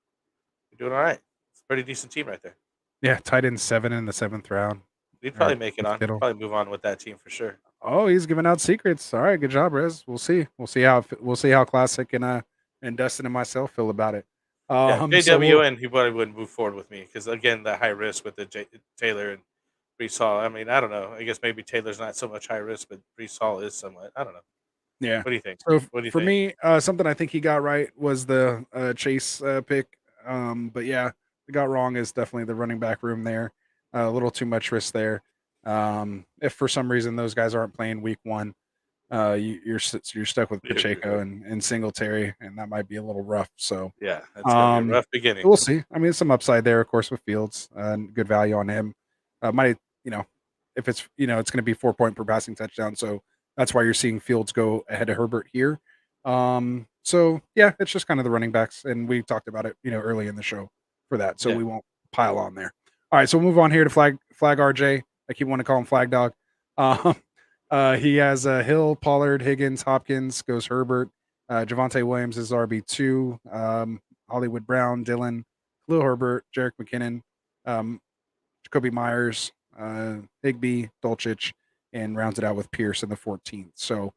you're doing all right. It's a pretty decent team right there. yeah, tight end 7 in the 7th round, He'd or probably make it with on. He'd Kittle. probably move on with that team for sure. Oh, he's giving out secrets. All right, good job, Rez. We'll see how Classic and Dustin and myself feel about it. Yeah, So we'll JWN, he probably wouldn't move forward with me because again, the high risk with the Taylor and Brees Hall. I mean, I don't know. I guess maybe Taylor's not so much high risk, but Brees Hall is somewhat. I don't know. yeah. What do you think? So What do you for think? me, something I think he got right was the Chase pick. But yeah, he got wrong is definitely the running back room there. A little too much risk there. If for some reason those guys aren't playing week 1, you're stuck with Pacheco and Singletary, and that might be a little rough. So Yeah, it's gonna be a rough beginning. we'll see. I mean, some upside there, of course, with Fields and good value on him. Might if it's it's going to be 4 point per passing touchdown, so that's why you're seeing Fields go ahead of Herbert here. So yeah, it's just kind of the running backs, and we talked about it, early in the show for that, so Yeah. we won't pile on there. All right, so we'll move on here to flag RJ. I keep wanting to call him Flag Dog. He has Hill, Pollard, Higgins, Hopkins, goes Herbert. Javonte Williams is RB2. Hollywood Brown, Dylan, Khalil Herbert, Jerick McKinnon, Jacoby Myers, Higbee, Dolchich, and rounds it out with Pierce in the 14th. So,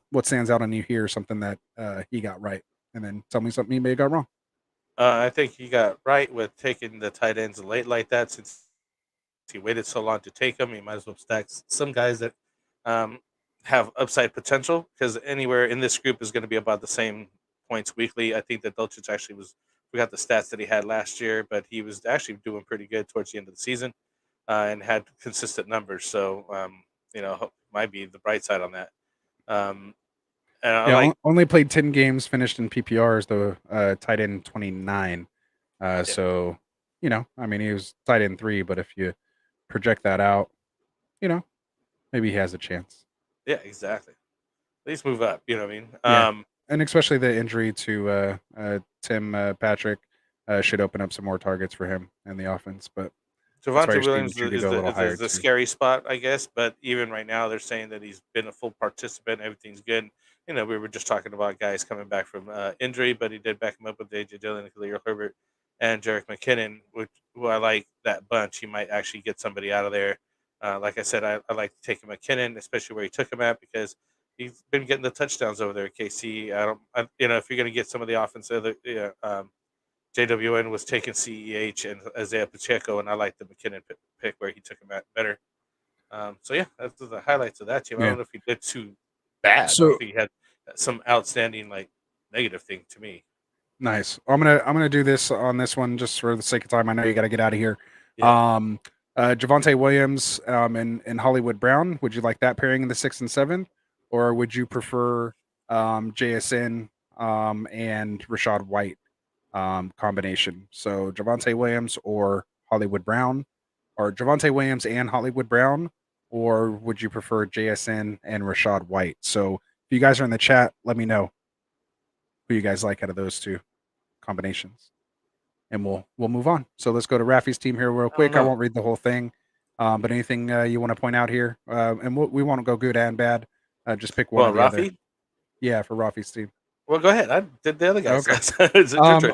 what stands out on you here? Something that he got right, and then tell me something he may have got wrong. I think he got right with taking the tight ends late like that. Since he waited so long to take them, he might as well stack some guys that have upside potential, because anywhere in this group is going to be about the same points weekly. I think that Dolchich actually we got the stats that he had last year, but he was actually doing pretty good towards the end of the season and had consistent numbers. So, might be the bright side on that. And I like only played 10 games, finished in PPRs, though, tight end 29. So, I mean, he was tight end 3, but if you project that out, maybe he has a chance. Yeah, exactly. At least move up. You know what I mean? Yeah. And especially the injury to Tim Patrick should open up some more targets for him in the offense. But Javonte Williams is the scary spot, I guess. But even right now, they're saying that he's been a full participant. Everything's good. We were just talking about guys coming back from injury, but he did back him up with AJ Dillon, Khalil Herbert, and Jerick McKinnon, who I like that bunch. He might actually get somebody out of there. Like I said, I like taking McKinnon, especially where he took him at, because he's been getting the touchdowns over there at KC. If you're going to get some of the offense, JWN was taking CEH and Isaiah Pacheco, and I like the McKinnon pick where he took him at better. So yeah, that's the highlights of that team. I don't know if he did too bad. I don't think he had some outstanding negative thing to me. Nice. I'm gonna do this on this one just for the sake of time. I know you got to get out of here. Yeah. Javonte Williams and Hollywood Brown. Would you like that pairing in the 6th and 7th, or would you prefer JSN and Rashad White combination? So Javonte Williams or Hollywood Brown, or Javonte Williams and Hollywood Brown, or would you prefer JSN and Rashad White? So if you guys are in the chat, let me know who you guys like out of those two combinations, and we'll move on. So let's go to Rafi's team here real quick. I won't read the whole thing, but anything you want to point out here, and we won't go good and bad. Just pick one. Well, Rafi? Yeah, for Rafi's team. Well, go ahead. I did the other guys. Okay.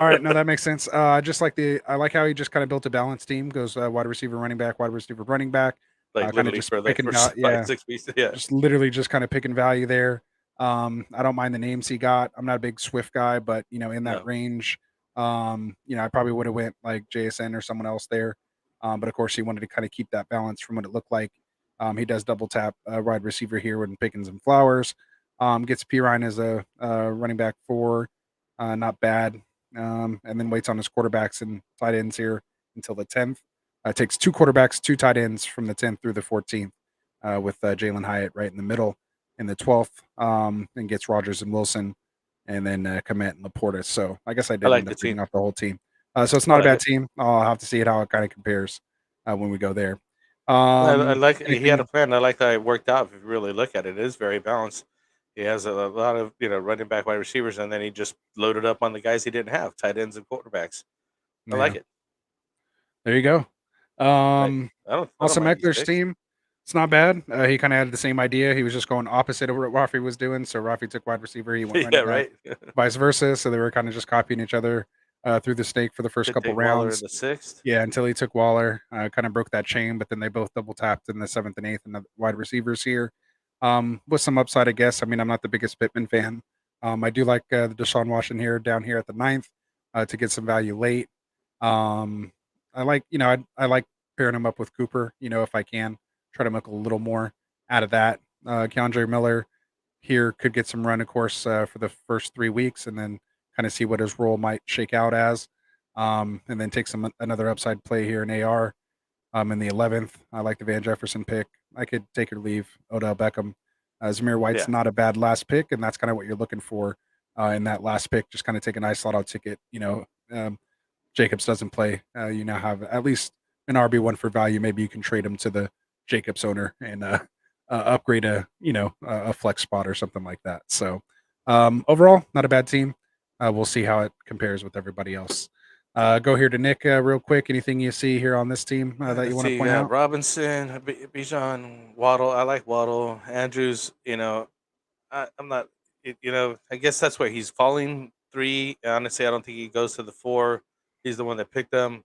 All right, no, that makes sense. I like how he just kind of built a balanced team. Goes wide receiver, running back, wide receiver, running back. Like literally just for the first 5-6 weeks. Yeah. Just literally just kind of picking value there. I don't mind the names he got. I'm not a big Swift guy, but in that range, I probably would have went like JSN or someone else there. But of course he wanted to kind of keep that balance from what it looked like. He does double tap wide receiver here with Pickens and Flowers. Gets Pirine as a running back 4, not bad. And then waits on his quarterbacks and tight ends here until the 10th. Takes 2 quarterbacks, 2 tight ends from the 10th through the 14th, with Jalen Hyatt right in the middle in the 12th, and gets Rodgers and Wilson, and then Komet and Laporta. So I guess I did end up reading off the whole team. So it's not a bad team. I'll have to see how it kind of compares when we go there. I like he had a Anything? plan. I like how it worked out. If you really look at it, it is very balanced. He has a lot of running back, wide receivers, and then he just loaded up on the guys he didn't have, tight ends and quarterbacks. I like Yeah, it. there you go. Like I don't Awesome mind these Eckler's picks. team. It's not bad. He kind of had the same idea. He was just going opposite of what Rafi was doing. So Rafi took wide receiver. He went Yeah, running back, right. vice versa. So they were kind of just copying each other through the snake for the first Could couple take Waller in rounds. the 6th. Yeah, until he took Waller, kind of broke that chain. But then they both double tapped in the 7th and 8th and the wide receivers here. With some upside, I guess. I mean, I'm not the biggest Pittman fan. I do like the Deshaun Washington here down here at the 9th to get some value late. Um, I like, I like pairing him up with Cooper, if I can try to make a little more out of that. Keandre Miller here could get some run, of course, for the first 3 weeks, and then kind of see what his role might shake out as, and then take another upside play here in AR. In the 11th, I like the Van Jefferson pick. I could take or leave Odell Beckham. Zamir White's Yeah, not a bad last pick, and that's kind of what you're looking for in that last pick. Just kind of take a nice slot out ticket. Jacobs doesn't play. You now have at least an RB1 for value. Maybe you can trade him to the Jacobs owner and upgrade a flex spot or something like that. So overall, not a bad team. We'll see how it compares with everybody else. Go here to Nick real quick. Anything you see here on this team that you let's want to see. You point have out? Robinson, Bijan, Waddle. I like Waddle. Andrews. I'm not. I guess that's where he's falling 3. Honestly, I don't think he goes to the 4. He's the one that picked them.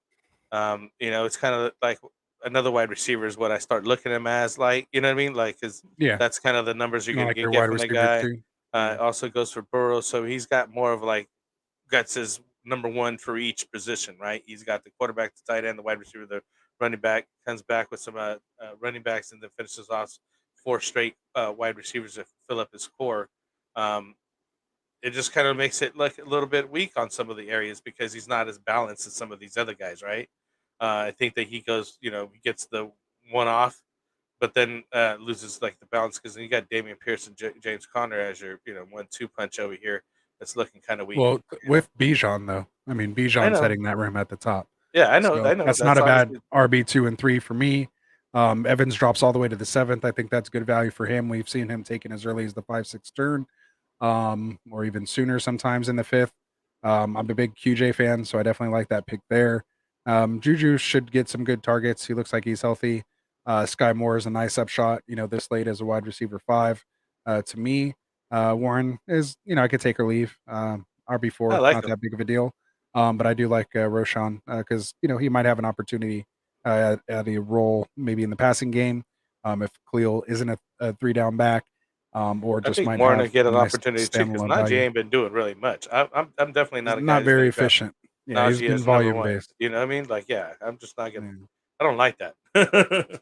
It's kind of like another wide receiver is what I start looking at him as. Like, you know what I mean? Like, because Yeah, that's kind of the numbers you're not going like to your get wide from that receiver guy. too. Yeah, Also goes for Burrow, so he's got more of like guts as number 1 for each position, right? He's got the quarterback, the tight end, the wide receiver, the running back. Comes back with some running backs, and then finishes off 4 straight wide receivers to fill up his core. Um, it just kind of makes it look a little bit weak on some of the areas because he's not as balanced as some of these other guys, right? I think that he goes, he gets the one off, but then loses like the balance because you got Damian Pierce and James Conner as your, 1-2 punch over here. That's looking kind of weak. well, with Bijan though, I mean I Bijan's know. heading that room at the top. Yeah, I know. So I know. that's not That's a bad honestly, RB2 and 3 for me. Evans drops all the way to the 7th. I think that's good value for him. We've seen him taken as early as the 5-6 turn, or even sooner sometimes in the 5th. I'm a big QJ fan, so I definitely like that pick there. Juju should get some good targets. He looks like he's healthy. Sky Moore is a nice upshot, this late as a wide receiver 5. To me, Warren is, I could take or leave. I RB4, like not him. that big of a deal. But I do like Roshan because he might have an opportunity at a role maybe in the passing game if Khalil isn't a 3-down back, or I just think might Warren will have get some an nice opportunity too because standalone Najee value. ain't been doing really much. I'm definitely He's not a guy not that's very going to draft efficient. Yeah, he's Najee been as number volume 1. based. You know what I mean? Like, yeah, I'm just not gonna. I don't like that.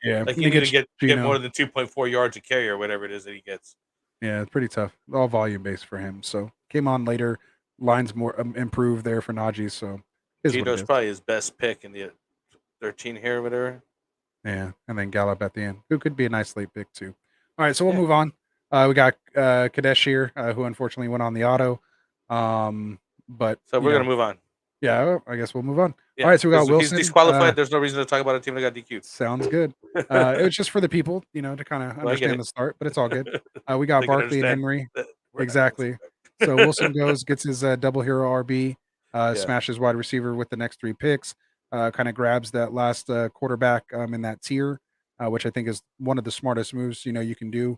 Yeah, Like, you he need to gets get more Gino. than 2.4 yards a carry or whatever it is that he gets. Yeah, it's pretty tough. All volume based for him. So came on later. Lines more improved there for Najee. So is what it Gino's is. probably his best pick in the 13 here or whatever. Yeah, and then Gallup at the end, who could be a nice late pick too. All right, so we'll Yeah. move on. We got Kadesh here, who unfortunately went on the auto. But So we're gonna move on. yeah, I guess we'll move on. All Yeah, right, so we got because if he's Wilson. disqualified, there's no reason to talk about a team that got DQ'd. Sounds good. It was just for the people, to kind of Well, I get understand it. the start, but it's all good. We got They can Barkley and understand Henry. that we're not Exactly. disrespect. So Wilson gets his double hero RB, Yeah. smashes wide receiver with the next 3 picks, kind of grabs that last quarterback in that tier, which I think is one of the smartest moves you can do.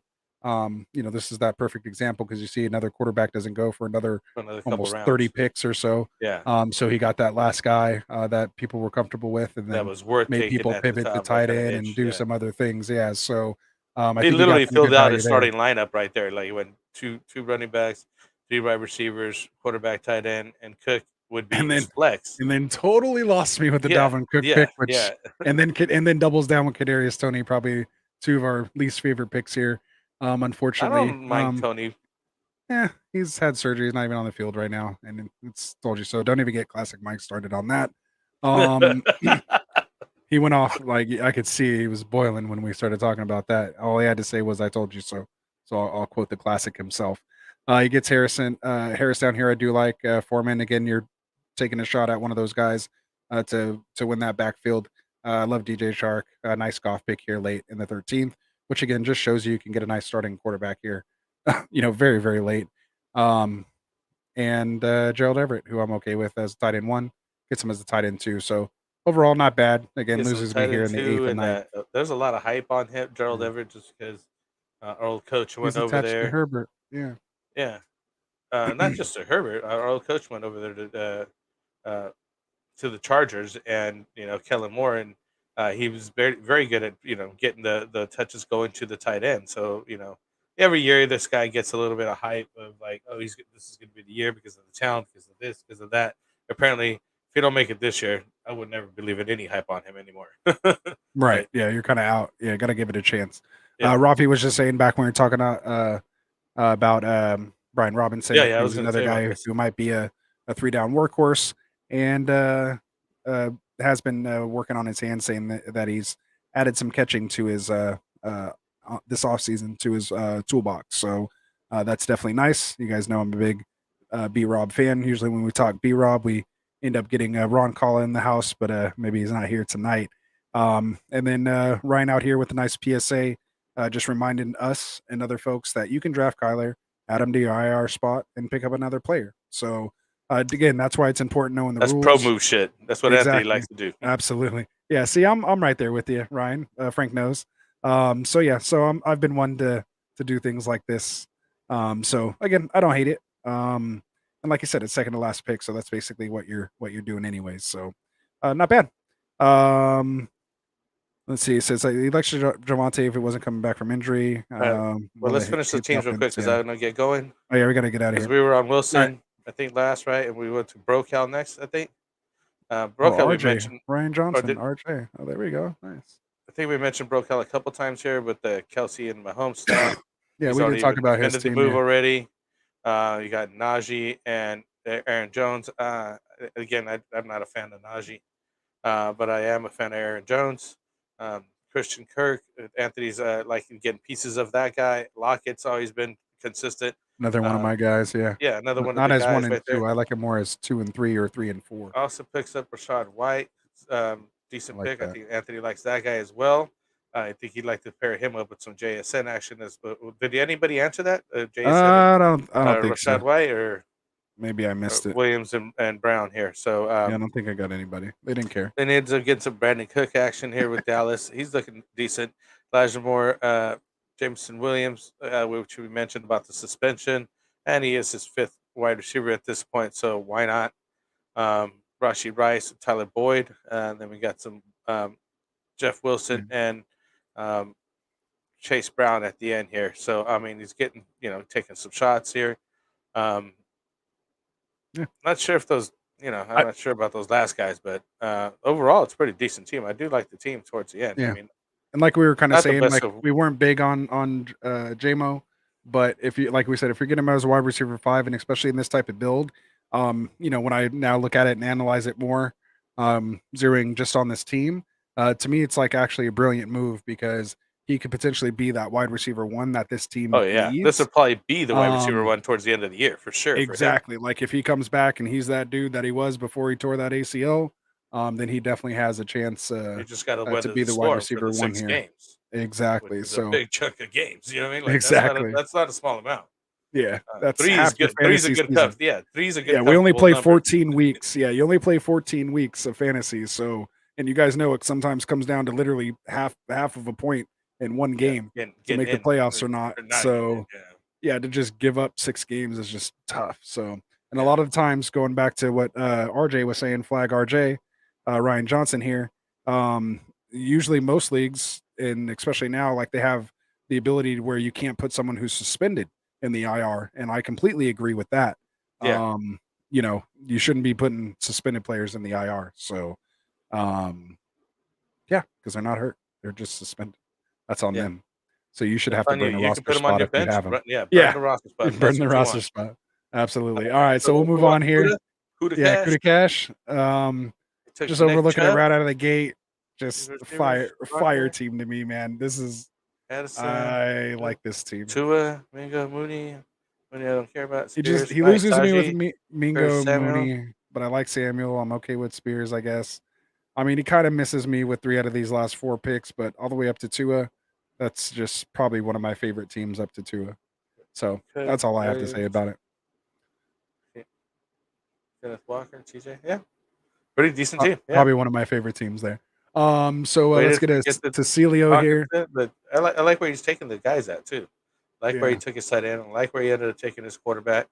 This is that perfect example because you see another quarterback doesn't go for another For another couple almost 30 rounds. picks or so. Yeah, So he got that last guy that people were comfortable with, and that then was worth made taking people at the pivot to top. That tight kind of end and edge. do Yeah, some other things. Yeah. So I he think he got literally some good filled out value his there. starting lineup right there. Like, he went two running backs, 3 wide receivers, quarterback, tight end, and Cook would be And his then flex. totally lost me with the Yeah, Dalvin Cook yeah, pick, which yeah. and then doubles down with Kadarius Toney, probably 2 of our least favorite picks here. I Unfortunately, don't mind Tony. yeah, he's had surgery. He's not even on the field right now, and it's told you so. Don't even get Classic Mike started on that. Um, he went off like I could see he was boiling when we started talking about that. All he had to say was "I told you so." So I'll quote the classic himself. He gets Harris down here. I do like Foreman again. You're taking a shot at one of those guys to win that backfield. I love DJ Shark. A nice golf pick here late in the 13th, which again just shows you can get a nice starting quarterback here. Very very late. And Gerald Everett, who I'm okay with as tight end 1, gets him as the tight end 2. So overall, not bad. Again, Get some loses me tight here end in the 8th too, and and 9th. there's a lot of hype on him, Gerald Yeah. Everett, just because our old coach went He's over attached to there. Herbert. Yeah. Yeah, not just to Herbert. Our old coach went over there to the Chargers, and Kellen Moore, and he was very very good at getting the touches going to the tight end. So every year this guy gets a little bit of hype of like, oh, this is going to be the year because of the talent, because of this, because of that. Apparently, if you don't make it this year, I would never believe in any hype on him anymore. Right. But, Yeah, you're kind of out. Yeah, got to give it a chance. yeah. Rafi was just saying back when we were talking about Brian Robinson. Yeah, I He was was gonna another say about guy this. who might be a 3-down workhorse, and has been working on his hand, saying that he's added some catching to his this offseason to his toolbox. So that's definitely nice. You guys know I'm a big B Rob fan. Usually when we talk B Rob, we end up getting Ron Calla in the house, but maybe he's not here tonight. And then Ryan out here with a nice PSA, just reminding us and other folks that you can draft Kyler, add him to your IR spot, and pick up another player. So again, that's why it's important knowing the That's rules. pro move shit. That's what Anthony Exactly. likes to do. Absolutely. Yeah. See, I'm right there with you, Ryan. Frank knows. So yeah. So I've been one to do things like this. So again, I don't hate it. And like I said, it's second to last pick, so that's basically what you're doing anyways. So not bad. Let's see. It says he likes Javante if it wasn't coming back from injury. Well, let's finish the teams real quick because I want to get going. Oh yeah, we gotta get out of here. Because we were on Wilson, Right. I think last, right, and we went to Brocal next. I think Brocal we RJ, mentioned. Ryan Johnson, did- RJ. Oh, there we go. Nice. I think we mentioned Brocal a couple times here with the Kelsey and Mahomes stuff. Yeah, He's we already did talk even about his defended team. the move Yeah. already. You got Najee and Aaron Jones. Again, I'm not a fan of Najee, but I am a fan of Aaron Jones. Christian Kirk, Anthony's liking getting pieces of that guy. Lockett's always been consistent. Another one of my guys. Yeah. Yeah, another one Not of as the guys 1 and right 2. there. I like it more as 2 and 3 or 3 and 4. Also picks up Rashad White. Decent I like pick. I that. think Anthony likes that guy as well. I think he'd like to pair him up with some JSN action. Did anybody answer that? JSN I don't think Rashad so. White or Maybe I missed it. Williams and Brown here. So Yeah, I don't think I got anybody. They didn't care. then ends up getting some Brandon Cook action here with Dallas. He's looking decent. Elijah Moore, Jameson Williams, which we mentioned about the suspension, and he is his 5th wide receiver at this point. So why not? Rashee Rice, Tyler Boyd, and then we got some Jeff Wilson and Chase Brown at the end here. So I mean, he's getting taking some shots here. Not sure if those I'm not sure about those last guys, but overall, it's a pretty decent team. I do like the team towards the end. Yeah. I mean, And like we were kind of Not the saying, best like of- we weren't big on JMO, but if you like we said, if you're getting him as a wide receiver 5, and especially in this type of build, when I now look at it and analyze it more, zeroing just on this team, to me it's like actually a brilliant move because he could potentially be that wide receiver 1 that this team oh yeah, needs. this would probably be the wide receiver Um, 1 towards the end of the year for sure. for him. Exactly. Like if he comes back and he's that dude that he was before he tore that ACL, then he definitely has a chance You just got to to weather be the the wide storm receiver for the 1 6 here. games. Exactly. Which is So a big chunk of games. You know what I mean? Like, Exactly. That's not a small amount. yeah, that's 3 is half your good. 3 is a fantasy good season. tough. Yeah, 3 is a good. Yeah, we only comfortable play number. 14 weeks. Yeah, you only play 14 weeks of fantasy. So, and you guys know it sometimes comes down to literally half of a point in one game to Getting make the in playoffs or not. getting in, So, yeah. yeah, to just give up 6 games is just tough. So, and a lot of times going back to what RJ was saying, flag RJ, Ryan Johnson here. Usually most leagues, and especially now, like they have the ability where you can't put someone who's suspended in the IR, and I completely agree with that. Yeah. You shouldn't be putting suspended players in the IR. So, yeah, because they're not hurt; they're just suspended. That's on Yeah. them. So you should have to Fine, burn the you can roster put them on spot your if you bench. have them. Burn Yeah. the roster spot. Burn That's the what you roster want. spot. Absolutely. All right, so we'll move on here. Kuda Yeah, Cash. Kuda Cash. Took Just Nick overlooking it Chubb, right out of the gate. Just receivers, fire Rocker, team to me, man. This is Addison, I like this team. Tua, Mingo, Mooney. I don't care about. He Spears, loses me with Najee, Mingo Samuel. Mooney, but I like Samuel. I'm okay with Spears, I guess. I mean, he kind of misses me with 3 out of these last 4 picks, but all the way up to Tua, that's just probably one of my favorite teams up to Tua. So that's all I have to say about it. Kenneth Walker, TJ, yeah, pretty decent team. Yeah. Probably one of my favorite teams there. So let's get to Celio here. But I like where he's taking the guys at too. I like where he Yeah. took his tight end. I like where he ended up taking his quarterback,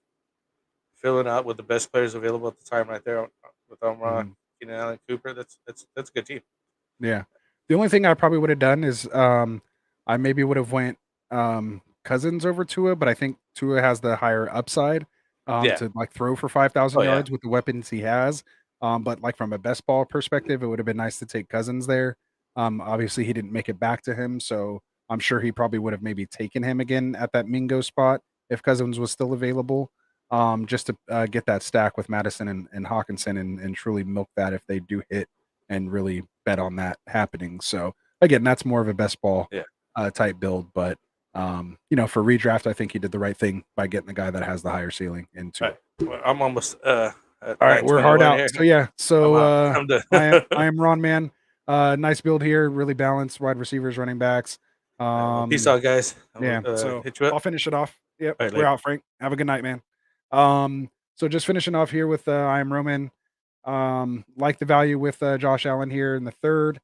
filling out with the best players available at the time, right there with Keenan Allen, Cooper. That's a good team. Yeah. The only thing I probably would have done is I maybe would have went Cousins over Tua, but I think Tua has the higher upside to like throw for 5,000 yards with the weapons he has. But like from a best ball perspective, it would have been nice to take Cousins there. Obviously he didn't make it back to him, so I'm sure he probably would have maybe taken him again at that Mingo spot if Cousins was still available. Just to get that stack with Madison and Hawkinson and truly milk that if they do hit and really bet on that happening. So again, that's more of a best ball type build, but for redraft, I think he did the right thing by getting the guy that has the higher ceiling into it. Well, I'm almost all right, we're hard out. Here. So yeah, I am Ron Man. Nice build here, really balanced wide receivers, running backs. Peace out, guys. So hit you up. I'll finish it off. Yep, right, we're out, Frank. Have a good night, man. So just finishing off here with I am Roman. Like the value with Josh Allen here in the third.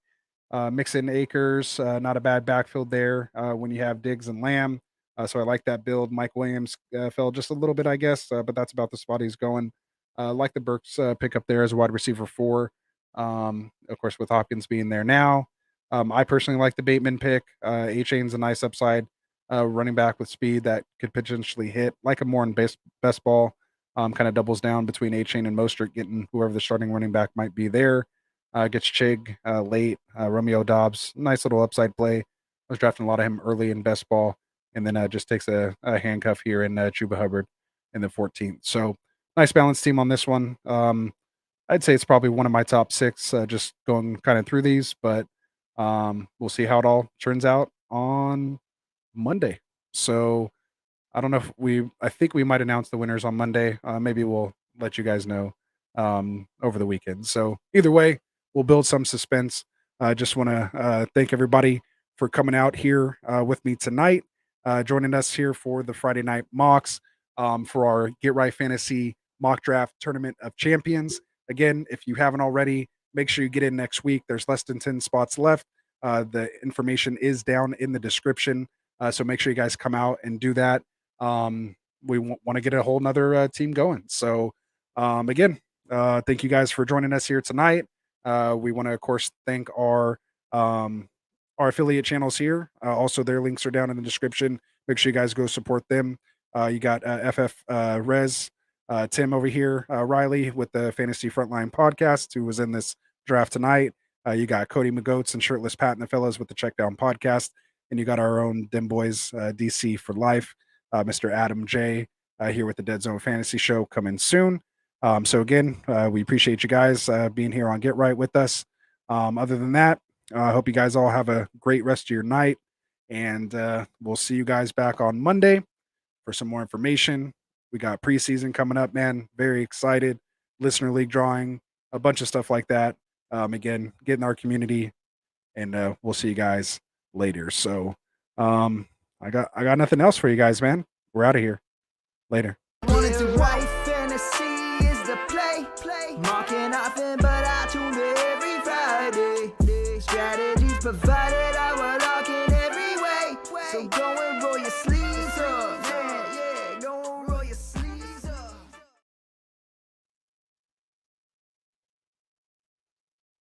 Mixon Akers, not a bad backfield there when you have Diggs and Lamb. So I like that build. Mike Williams fell just a little bit, I guess, but that's about the spot he's going. Like the Burks pick up there as a wide receiver 4. Of course, with Hopkins being there now. I personally like the Bateman pick. A-Chain's a nice upside running back with speed that could potentially hit. Like a more in best ball. Kind of doubles down between A-Chain and Mostert, getting whoever the starting running back might be there. Gets Chig late. Romeo Dobbs, nice little upside play. I was drafting a lot of him early in best ball, and then just takes a handcuff here in Chuba Hubbard in the 14th. So nice balanced team on this one. I'd say it's probably one of my top 6, just going kind of through these, but we'll see how it all turns out on Monday. So I don't know if I think we might announce the winners on Monday. Maybe we'll let you guys know over the weekend. So either way, we'll build some suspense. I just want to thank everybody for coming out here with me tonight, joining us here for the Friday night mocks for our Get Right Fantasy mock draft tournament of champions. Again, if you haven't already, make sure you get in next week. There's less than 10 spots left. The information is down in the description. So make sure you guys come out and do that. We want to get a whole nother team going. So again, thank you guys for joining us here tonight. We want to, of course, thank our affiliate channels here. Also, their links are down in the description. Make sure you guys go support them. You got FF Rez, Tim over here, Riley with the Fantasy Frontline podcast, who was in this draft tonight. You got Cody McGoats and Shirtless Pat and the fellas with the Checkdown podcast. And you got our own Dem Boys, DC for life, Mr. Adam J here with the Dead Zone Fantasy Show coming soon. So again, we appreciate you guys being here on Get Right with us. Other than that, I hope you guys all have a great rest of your night, and we'll see you guys back on Monday for some more information. We got preseason coming up, man. Very excited. Listener league drawing, a bunch of stuff like that. Again, get in our community, and we'll see you guys later. So I got nothing else for you guys, man. We're out of here. Later.